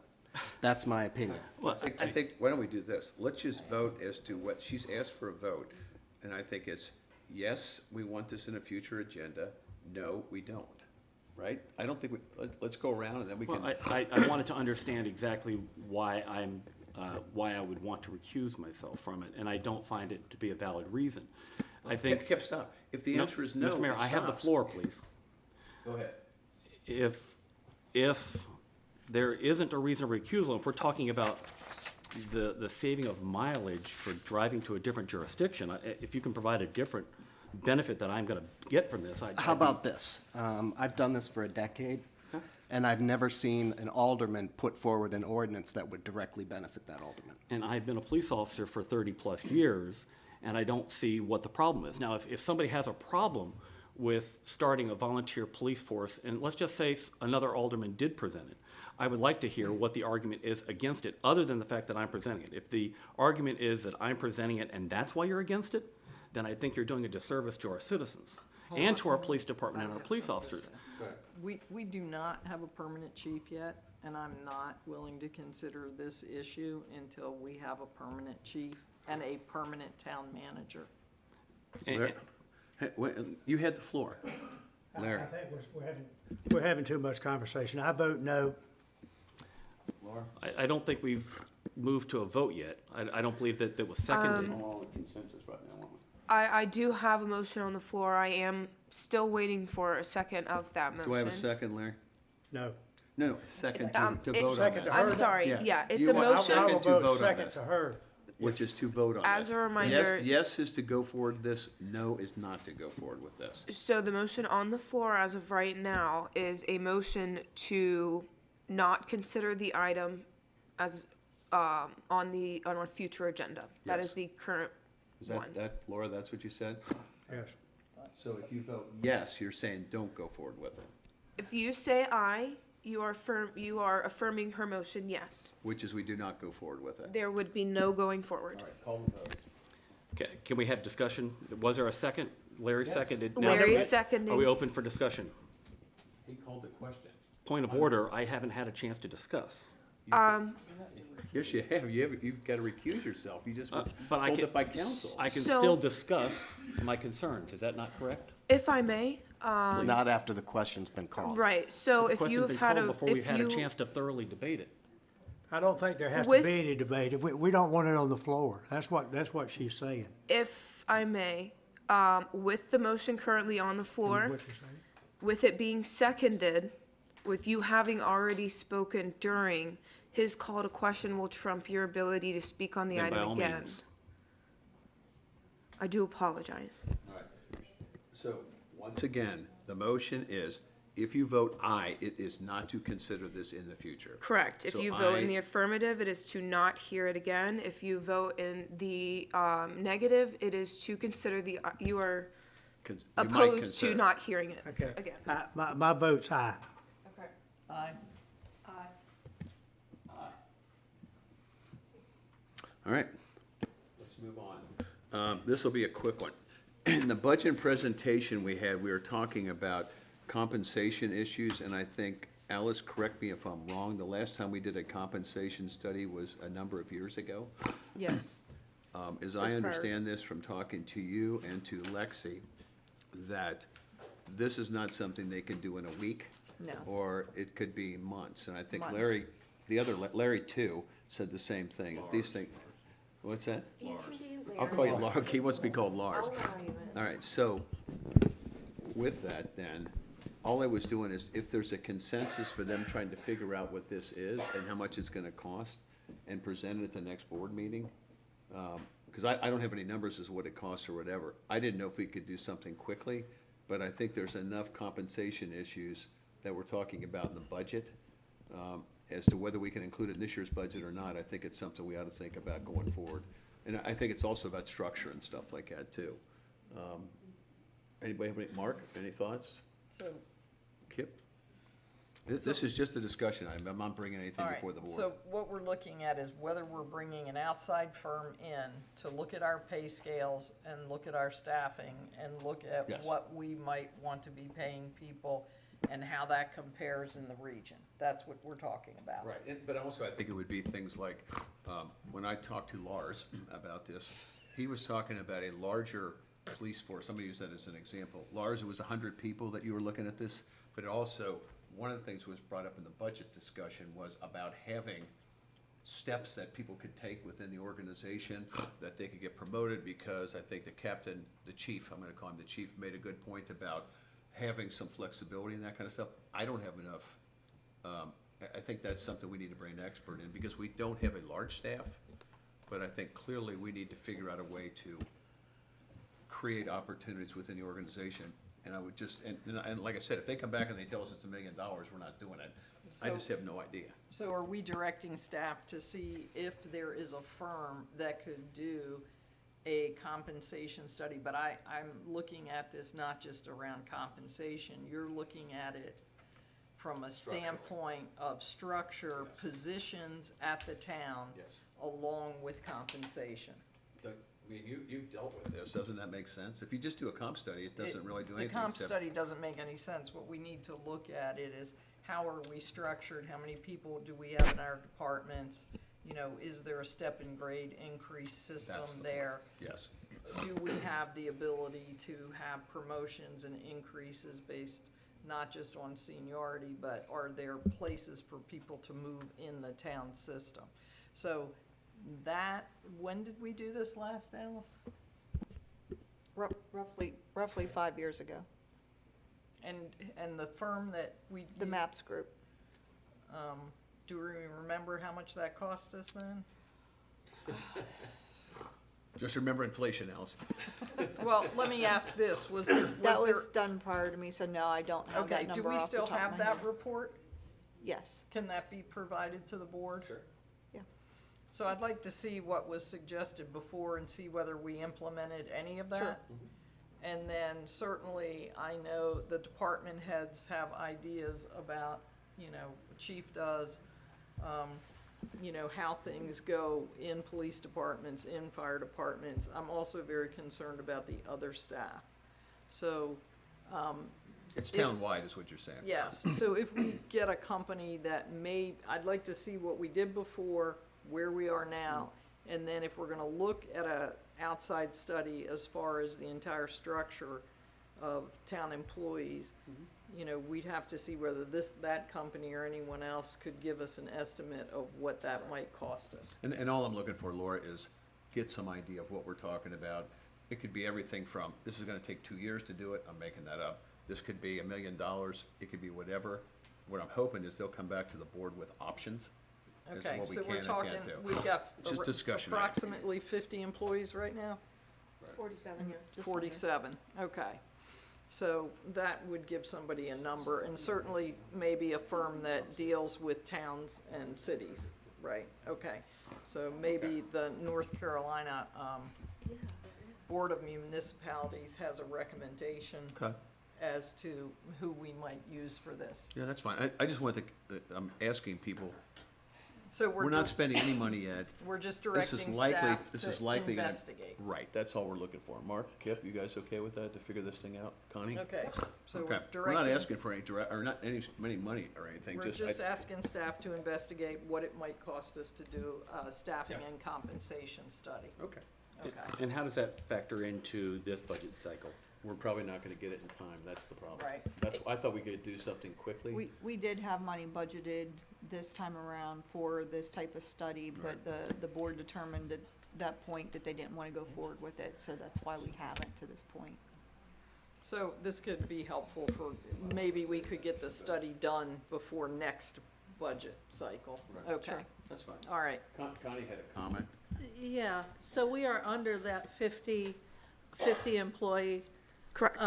that's my opinion. Well, I think, why don't we do this? Let's just vote as to what, she's asked for a vote, and I think it's, yes, we want this in a future agenda, no, we don't, right? I don't think let's go around and then we can. Well, I wanted to understand exactly why why I would want to recuse myself from it, and I don't find it to be a valid reason. I think. Kept stop. If the answer is no, Mr. Mayor, it I have the stops. floor, please. Go ahead. If there isn't a reason of recusal, if we're talking about the saving of mileage for driving to a different jurisdiction, if you can provide a different benefit that I'm gonna get from this. How about this? I've done this for a decade, and I've never seen an alderman put forward an ordinance that would directly benefit that alderman. And I've been a police officer for 30-plus years, and I don't see what the problem is. Now, if somebody has a problem with starting a volunteer police force, and let's just say another alderman did present it, I would like to hear what the argument is against it, other than the fact that I'm presenting it. If the argument is that I'm presenting it and that's why you're against it, then I think you're doing a disservice to our citizens and to our police department and our police officers. We do not have a permanent chief yet, and I'm not willing to consider this issue until we have a permanent chief and a permanent town manager. And- You had the floor. Larry. I think we're having too much conversation. I vote no. I don't think we've moved to a vote yet. I don't believe that was seconded. We're all in consensus right now, aren't we? I do have a motion on the floor. I am still waiting for a second of that motion. Do I have a second, Larry? No. No, second to it- vote on Second this. to her. I'm sorry, Yeah. yeah, it's You a want- I motion. will Second to vote vote on second this. to her. Which is to vote on As this. a reminder- Yes is to go forward this, no is not to go forward with this. So the motion on the floor as of right now is a motion to not consider the item as, on our future agenda. That Yes. is the current Is one. that, Laura, that's what you said? Yes. So if you vote yes, you're saying don't go forward with it, If you say aye, you are affirming her motion, yes. which is we do not go forward with it. There would be no going forward. All right, call the vote. Okay, can we have discussion? Was there a second? Larry seconded. Now, Larry Are we seconding. open for discussion? He called the question. Point of order, I haven't had a chance to discuss. Yes, you have. You've got to recuse yourself. You just were But I told can, it by council. I can So- still discuss my concerns. Is that not correct? If I may, Not after the question's been called. right, so The if question's you've been had called a, before we've if had a you, chance to thoroughly debate it. I don't think there has to With- be any debate. We don't want it on the floor. That's what she's saying. if I may, with the motion currently on the floor, What she's saying. with it being seconded, with you having already spoken during, his call to question will trump your ability to speak on the Then by item all again. means. I do apologize. All right. So, once again, the motion is, if you vote aye, it is not to consider this in the future. Correct. If So you vote in I- the affirmative, it is to not hear it again. If you vote in the negative, it is to consider you are You might opposed to consider. not hearing it Okay. again. My vote's aye. Okay. Aye. All right, let's move on. This will be a quick one. In the budget presentation we had, we were talking about compensation issues, and I think, Alice, correct me if I'm wrong, the last time we did a compensation study was a number of years ago. Yes. As Just I prior. understand this from talking to you and to Lexi, that this is not something they can do in a week. No. Or it could be months, and I think Months. Larry, Larry too, said the same thing. These things, what's that? I'll call you Lars. He wants to be called Lars. All right, so with that then, all I was doing is if there's a consensus for them trying to figure out what this is and how much it's gonna cost and present it at the next board meeting, because I don't have any numbers as what it costs or whatever. I didn't know if we could do something quickly, but I think there's enough compensation issues that we're talking about in the budget. As to whether we can include it in this year's budget or not, I think it's something we ought to think about going forward. And I think it's also about structure and stuff like that too. Anybody have any, Mark, any thoughts? So, Kip? This is just a discussion item. I'm not bringing anything all right, before the board. so what we're looking at is whether we're bringing an outside firm in to look at our pay scales and look at our staffing and look at Yes. what we might want to be paying people and how that compares in the region. That's what we're talking about. Right, but also I think it would be things like, when I talked to Lars about this, he was talking about a larger police force. Somebody used that as an example. Lars, it was 100 people that you were looking at this, but it also, one of the things was brought up in the budget discussion was about having steps that people could take within the organization, that they could get promoted, because I think the captain, the chief, I'm gonna call him the chief, made a good point about having some flexibility and that kind of stuff. I don't have enough. I think that's something we need to bring an expert in, because we don't have a large staff, but I think clearly we need to figure out a way to create opportunities within the organization. And I would just, and like I said, if they come back and they tell us it's $1 million, we're not doing it. I So- just have no idea. So are we directing staff to see if there is a firm that could do a compensation study? But I'm looking at this not just around compensation, you're looking at it from a standpoint of structure, positions at the town, Yes. along with compensation. I mean, you've dealt with this, doesn't that make sense? If you just do a comp study, it doesn't really do anything. The comp except- study doesn't make any sense. What we need to look at it is, how are we structured? How many people do we have in our departments? You know, is there a step and grade increase system That's the there? Yes. Do we have the ability to have promotions and increases based not just on seniority, but are there places for people to move in the town system? So that, when did we do this last, Alice? Roughly 5 years ago, And the firm that we. the MAPS group. Do we remember how much that cost us then? Just remember inflation, Alice. Well, let me ask this, was there, That was there? was done prior to me, so no, I don't have Okay, that do number we off the still top of have my that head. report? Yes, Can that be provided to the board? Sure. yeah. So I'd like to see what was suggested before and see whether we implemented any of that. And then certainly, I know the department heads have ideas about, you know, chief does, you know, how things go in police departments, in fire departments. I'm also very concerned about the other staff. So, It's If- townwide is what you're saying. yes, so if we get a company that may, I'd like to see what we did before, where we are now, and then if we're gonna look at a outside study as far as the entire structure of town employees, you know, we'd have to see whether that company or anyone else could give us an estimate of what that might cost us. And all I'm looking for, Laura, is get some idea of what we're talking about. It could be everything from, this is gonna take 2 years to do it, I'm making that up. This could be $1 million, it could be whatever. What I'm hoping is they'll come back to the board with options as to Okay, what we so can we're and talking, can't do. we've got It's just discussion item. approximately 50 employees right now? 47, yes. Just under. 47, okay. So that would give somebody a number, and certainly maybe a firm that deals with towns and cities, right? Okay, so maybe the North Carolina Board of Municipalities has a recommendation Okay. as to who we might use for this. Yeah, that's fine. I just want to, I'm asking people, So we're not spending any money yet. we're just This is directing likely, staff this is to likely gonna. investigate. Right, that's all we're looking for. Mark, Kip, you guys okay with that, to figure this thing out? Connie? Okay, so Okay. we're We're not directing. asking for any direct, or not any money or anything, We're just asking staff to investigate what it might cost us to do a staffing Yeah. and compensation study. Okay. Okay, And how does that factor into this budget cycle? We're probably not gonna get it in time, that's the problem. Right. I thought we could do something quickly. We did have money budgeted this time around for this type of study, but the board determined at that point that they didn't want to go forward with it, so that's why we haven't to this point. so this could be helpful for, maybe we could get the study done before next budget cycle. Right. Okay, Sure. That's fine. all right. Connie had a comment. Yeah, so we are under that 50 employee Correct.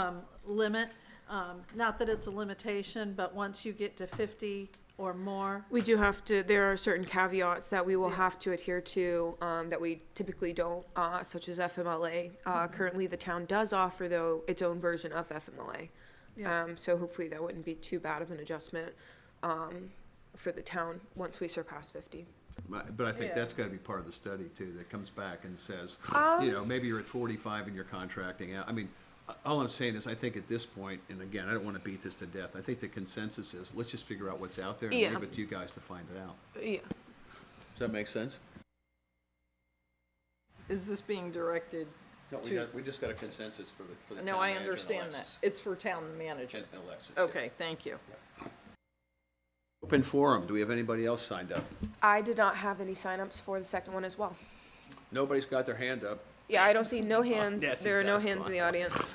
limit. Not that it's a limitation, but once you get to 50 or more, We do have to, there are certain caveats that we will have to adhere to, that we typically don't, such as FMLA. Currently, the town does offer, though, its own version of FMLA. Yeah. So hopefully that wouldn't be too bad of an adjustment, for the town once we surpass 50. But I think Yeah. that's gotta be part of the study too, that comes back and says, Um, you know, maybe you're at 45 and you're contracting out. I mean, all I'm saying is, I think at this point, and again, I don't wanna beat this to death, I think the consensus is, let's just figure out what's out there and Yeah. leave it to you guys to find it out. Yeah. Does that make sense? Is this being directed? No, we just got a consensus for the No, town I manager and understand that. Alexis. It's for town manager. And Alexis, yeah. Okay, thank you. Open forum, do we have anybody else signed up? I did not have any signups for the second one as well. Nobody's got their hand up. Yeah, I don't see no hands. yes, There it are no does. hands in the audience.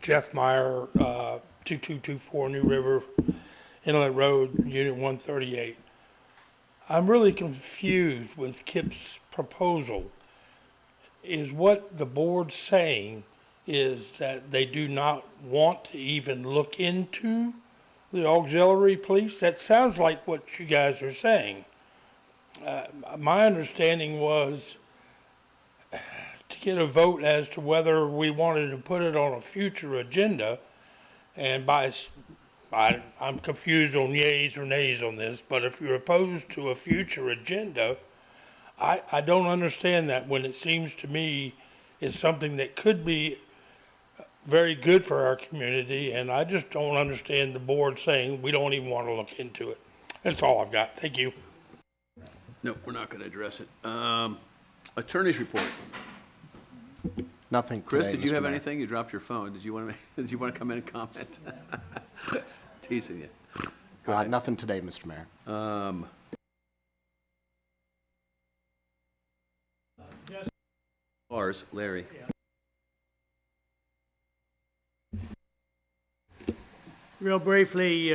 Jeff Meyer, 2224 New River Inlet Road, Unit 138. I'm really confused with Kip's proposal. Is what the board's saying is that they do not want to even look into the auxiliary police? That sounds like what you guys are saying. My understanding was to get a vote as to whether we wanted to put it on a future agenda, and I'm confused on yays or nays on this, but if you're opposed to a future agenda, I don't understand that when it seems to me it's something that could be very good for our community, and I just don't understand the board saying we don't even want to look into it. That's all I've got. Thank you. No, we're not going to address it. Attorney's report. Nothing today, Chris, did you Mr. have Mayor. anything? You dropped your phone. Did you want to come in and comment? Teasing you. Nothing today, Mr. Mayor. Ours, Larry. Real briefly,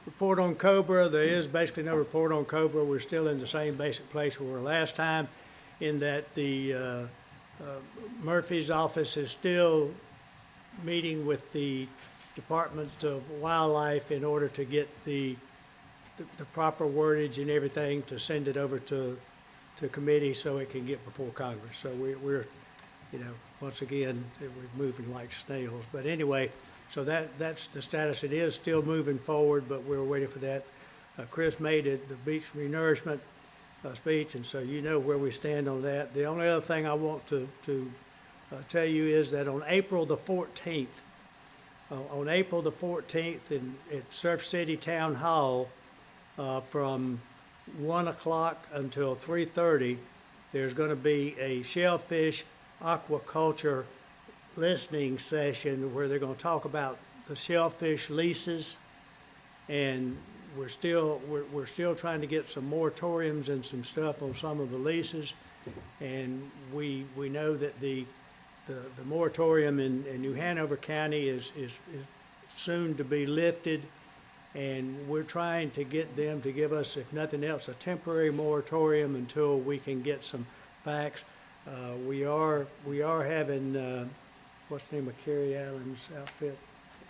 report on Cobra. There is basically no report on Cobra. We're still in the same basic place we were last time, in that the Murphy's office is still meeting with the Department of Wildlife in order to get the proper wordage and everything to send it over to committee so it can get before Congress. So we're, once again, we're moving like snails. But anyway, so that's the status. It is still moving forward, but we're waiting for that. Chris made it the beach renourishment speech, and so you know where we stand on that. The only other thing I want to tell you is that on April the 14th, at Surf City Town Hall, from 1 o'clock until 3:30, there's going to be a shellfish aquaculture listening session where they're going to talk about the shellfish leases, and we're still trying to get some moratoriums and some stuff on some of the leases, and we know that the moratorium in New Hanover County is soon to be lifted, and we're trying to get them to give us, if nothing else, a temporary moratorium until we can get some facts. We are having what's the name of Kerry Allen's outfit?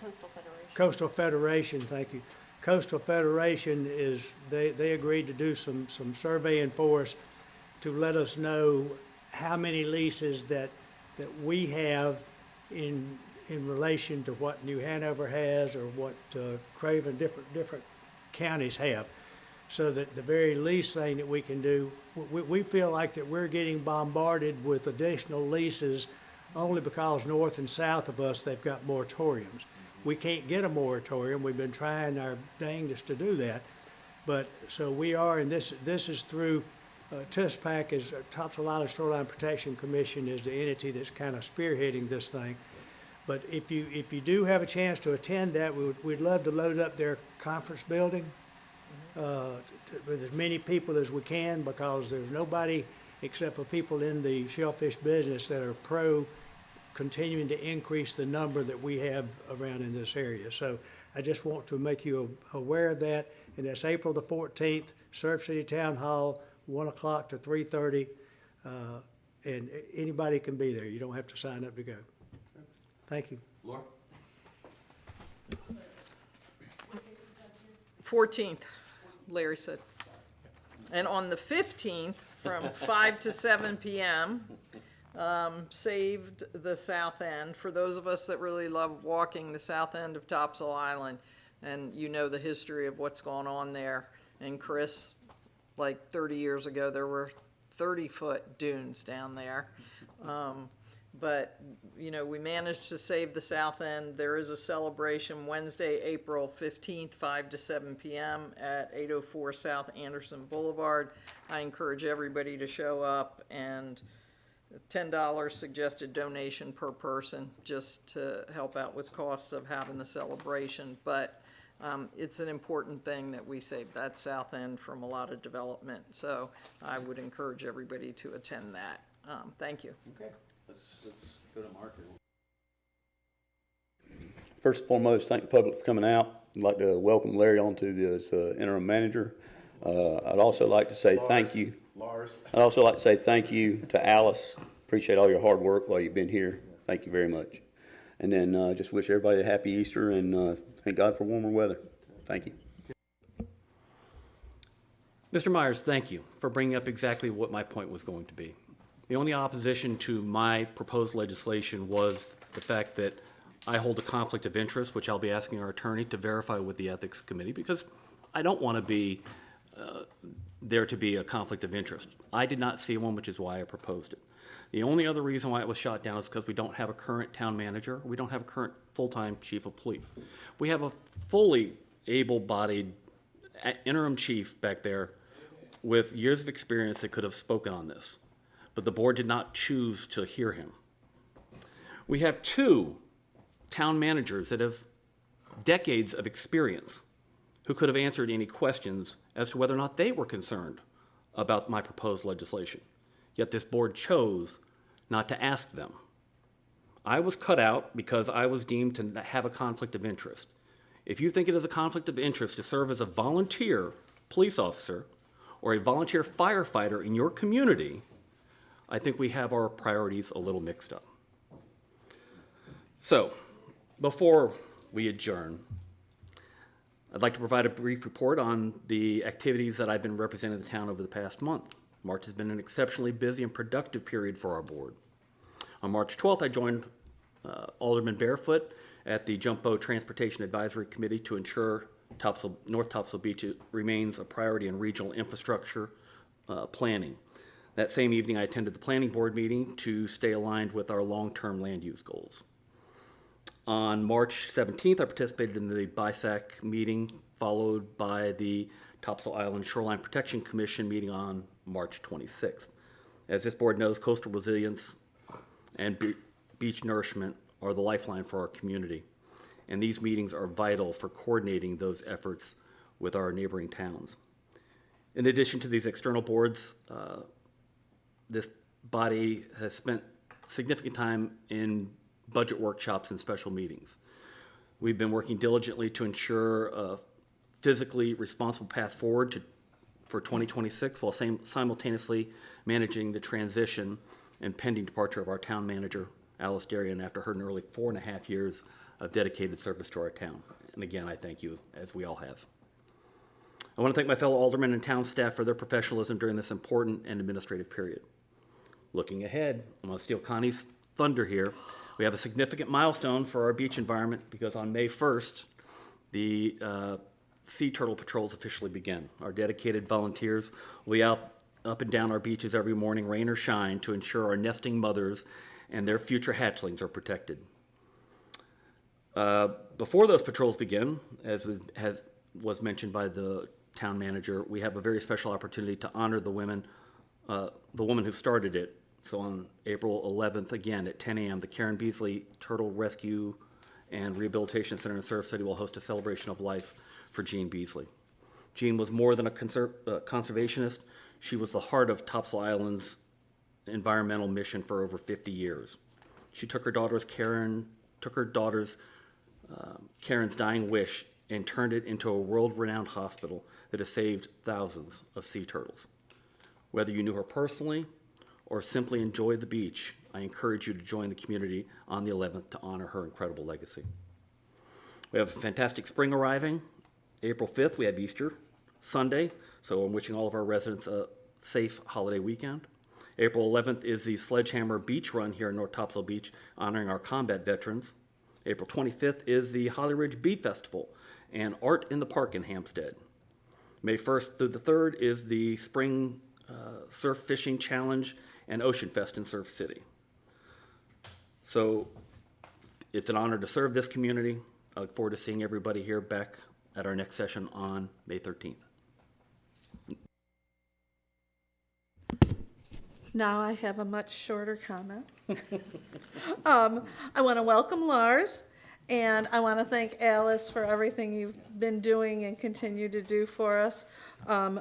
The Coastal Federation. Coastal Federation, thank you. Coastal Federation they agreed to do some surveying for us to let us know how many leases that we have in relation to what New Hanover has or what Craven, different counties have. So that the very least thing that we can do, we feel like that we're getting bombarded with additional leases only because north and south of us, they've got moratoriums. We can't get a moratorium. We've been trying our dangest to do that. But so we are, and this is through TISPAC, is Topsail Island Shoreline Protection Commission, is the entity that's kind of spearheading this thing. But if you do have a chance to attend that, we'd love to load up their conference building with as many people as we can, because there's nobody except for people in the shellfish business that are pro continuing to increase the number that we have around in this area. So I just want to make you aware of that, and that's April the 14th, Surf City Town Hall, 1 o'clock to 3:30, and anybody can be there. You don't have to sign up to go. Thank you. Laura? 14th, Larry said. And on the 15th, from 5 to 7 p.m., saved the south end. For those of us that really love walking the south end of Topsail Island, and you know the history of what's going on there. And Chris, like 30 years ago, there were 30-foot dunes down there. But, we managed to save the south end. There is a celebration Wednesday, April 15th, 5 to 7 p.m. at 804 South Anderson Boulevard. I encourage everybody to show up, and $10 suggested donation per person, just to help out with costs of having the celebration. But it's an important thing that we save that south end from a lot of development. So I would encourage everybody to attend that. Thank you. Okay, let's go to Mark. First and foremost, thank the public for coming out. I'd like to welcome Larry onto as interim manager. I'd also like to say thank you. Lars. I'd also like to say thank you to Alice. Appreciate all your hard work while you've been here. Thank you very much. And then just wish everybody a happy Easter and thank God for warmer weather. Thank you. Mr. Myers, thank you for bringing up exactly what my point was going to be. The only opposition to my proposed legislation was the fact that I hold a conflict of interest, which I'll be asking our attorney to verify with the Ethics Committee, because I don't want to be there to be a conflict of interest. I did not see one, which is why I proposed it. The only other reason why it was shot down is because we don't have a current town manager. We don't have a current full-time chief of police. We have a fully able-bodied interim chief back there with years of experience that could have spoken on this, but the board did not choose to hear him. We have two town managers that have decades of experience who could have answered any questions as to whether or not they were concerned about my proposed legislation. Yet this board chose not to ask them. I was cut out because I was deemed to have a conflict of interest. If you think it is a conflict of interest to serve as a volunteer police officer or a volunteer firefighter in your community, I think we have our priorities a little mixed up. So, before we adjourn, I'd like to provide a brief report on the activities that I've been representing the town over the past month. March has been an exceptionally busy and productive period for our board. On March 12th, I joined Alderman Barefoot at the Jump Boat Transportation Advisory Committee to ensure North Topsail Beach remains a priority in regional infrastructure planning. That same evening, I attended the planning board meeting to stay aligned with our long-term land use goals. On March 17th, I participated in the BISAC meeting, followed by the Topsail Island Shoreline Protection Commission meeting on March 26th. As this board knows, coastal resilience and beach nourishment are the lifeline for our community, and these meetings are vital for coordinating those efforts with our neighboring towns. In addition to these external boards, this body has spent significant time in budget workshops and special meetings. We've been working diligently to ensure a physically responsible path forward for 2026 while simultaneously managing the transition and pending departure of our town manager, Alice Darien, after her nearly 4.5 years of dedicated service to our town. And again, I thank you, as we all have. I want to thank my fellow aldermen and town staff for their professionalism during this important and administrative period. Looking ahead, I'm going to steal Connie's thunder here. We have a significant milestone for our beach environment because on May 1st, the sea turtle patrols officially begin. Our dedicated volunteers will be out up and down our beaches every morning, rain or shine, to ensure our nesting mothers and their future hatchlings are protected. Before those patrols begin, as was mentioned by the town manager, we have a very special opportunity to honor the woman who started it. So on April 11th, again at 10 a.m., the Karen Beasley Turtle Rescue and Rehabilitation Center in Surf City will host a celebration of life for Jean Beasley. Jean was more than a conservationist. She was the heart of Topsail Island's environmental mission for over 50 years. She took her daughter's Karen's dying wish and turned it into a world-renowned hospital that has saved thousands of sea turtles. Whether you knew her personally or simply enjoyed the beach, I encourage you to join the community on the 11th to honor her incredible legacy. We have a fantastic spring arriving. April 5th, we have Easter Sunday, so I'm wishing all of our residents a safe holiday weekend. April 11th is the Sledgehammer Beach Run here in North Topsail Beach, honoring our combat veterans. April 25th is the Holly Ridge Bee Festival and Art in the Park in Hampstead. May 1st through the 3rd is the Spring Surf Fishing Challenge and Ocean Fest in Surf City. So it's an honor to serve this community. I look forward to seeing everybody here back at our next session on May 13th. Now I have a much shorter comment. I want to welcome Lars, and I want to thank Alice for everything you've been doing and continue to do for us. I'm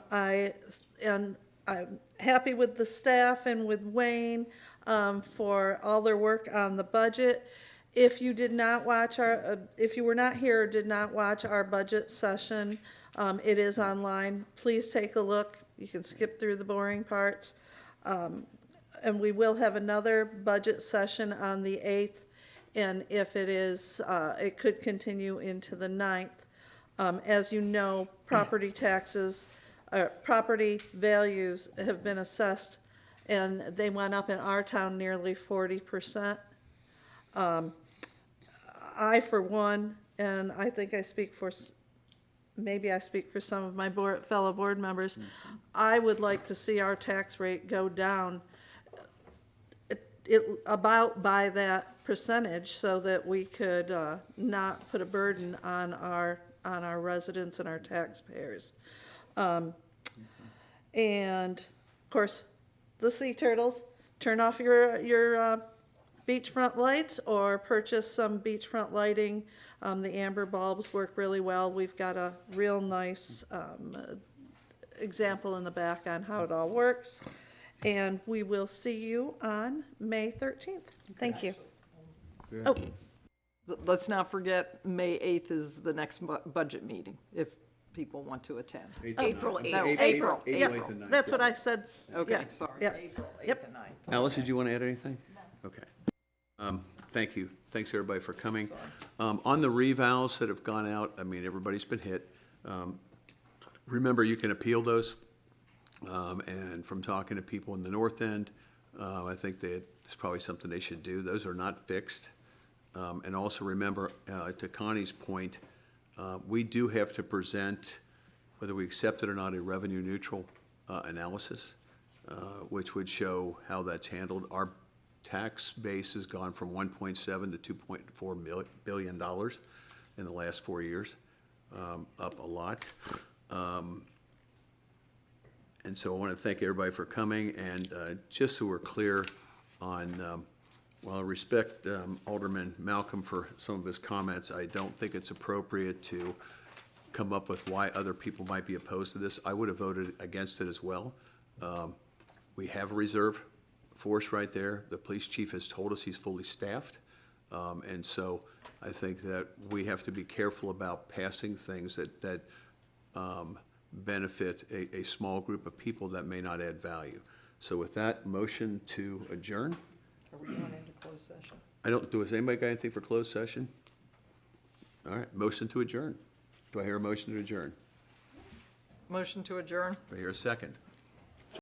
happy with the staff and with Wayne for all their work on the budget. If you did not watch if you were not here or did not watch our budget session It is online. Please take a look. You can skip through the boring parts. And we will have another budget session on the 8th, and if it is, it could continue into the 9th. As you know, property taxes, property values have been assessed, and they went up in our town nearly 40%. I, for one, and I think I speak for, maybe I speak for some of my fellow board members, I would like to see our tax rate go down about by that percentage, so that we could not put a burden on our residents and our taxpayers. And of course, the sea turtles, turn off your beachfront lights or purchase some beachfront lighting. The amber bulbs work really well. We've got a real nice example in the back on how it all works. And we will see you on May 13th. Thank you. Oh, Let's not forget, May 8th is the next budget meeting, if people want to attend. April 8th. April, yeah, 8th and 9th. that's what I said. Okay, Yeah, sorry, yeah. April 8th Yep. and 9th. Alice, did you want to add anything? No. Okay. Thank you. Thanks, everybody, for coming. On the revals that have gone out, I mean, everybody's been hit. Remember, you can appeal those. And from talking to people in the north end, I think that it's probably something they should do. Those are not fixed. And also remember, to Connie's point, we do have to present, whether we accept it or not, a revenue neutral analysis, which would show how that's handled. Our tax base has gone from 1.7 to $2.4 billion in the last 4 years, up a lot. And so I want to thank everybody for coming, and just so we're clear on, while I respect Alderman Malcolm for some of his comments, I don't think it's appropriate to come up with why other people might be opposed to this. I would have voted against it as well. We have a reserve force right there. The police chief has told us he's fully staffed. And so I think that we have to be careful about passing things that benefit a small group of people that may not add value. So with that, motion to adjourn. Are we going into closed session? Has anybody got anything for closed session? All right, motion to adjourn. Do I hear a motion to adjourn? Motion to adjourn? Do I hear a second?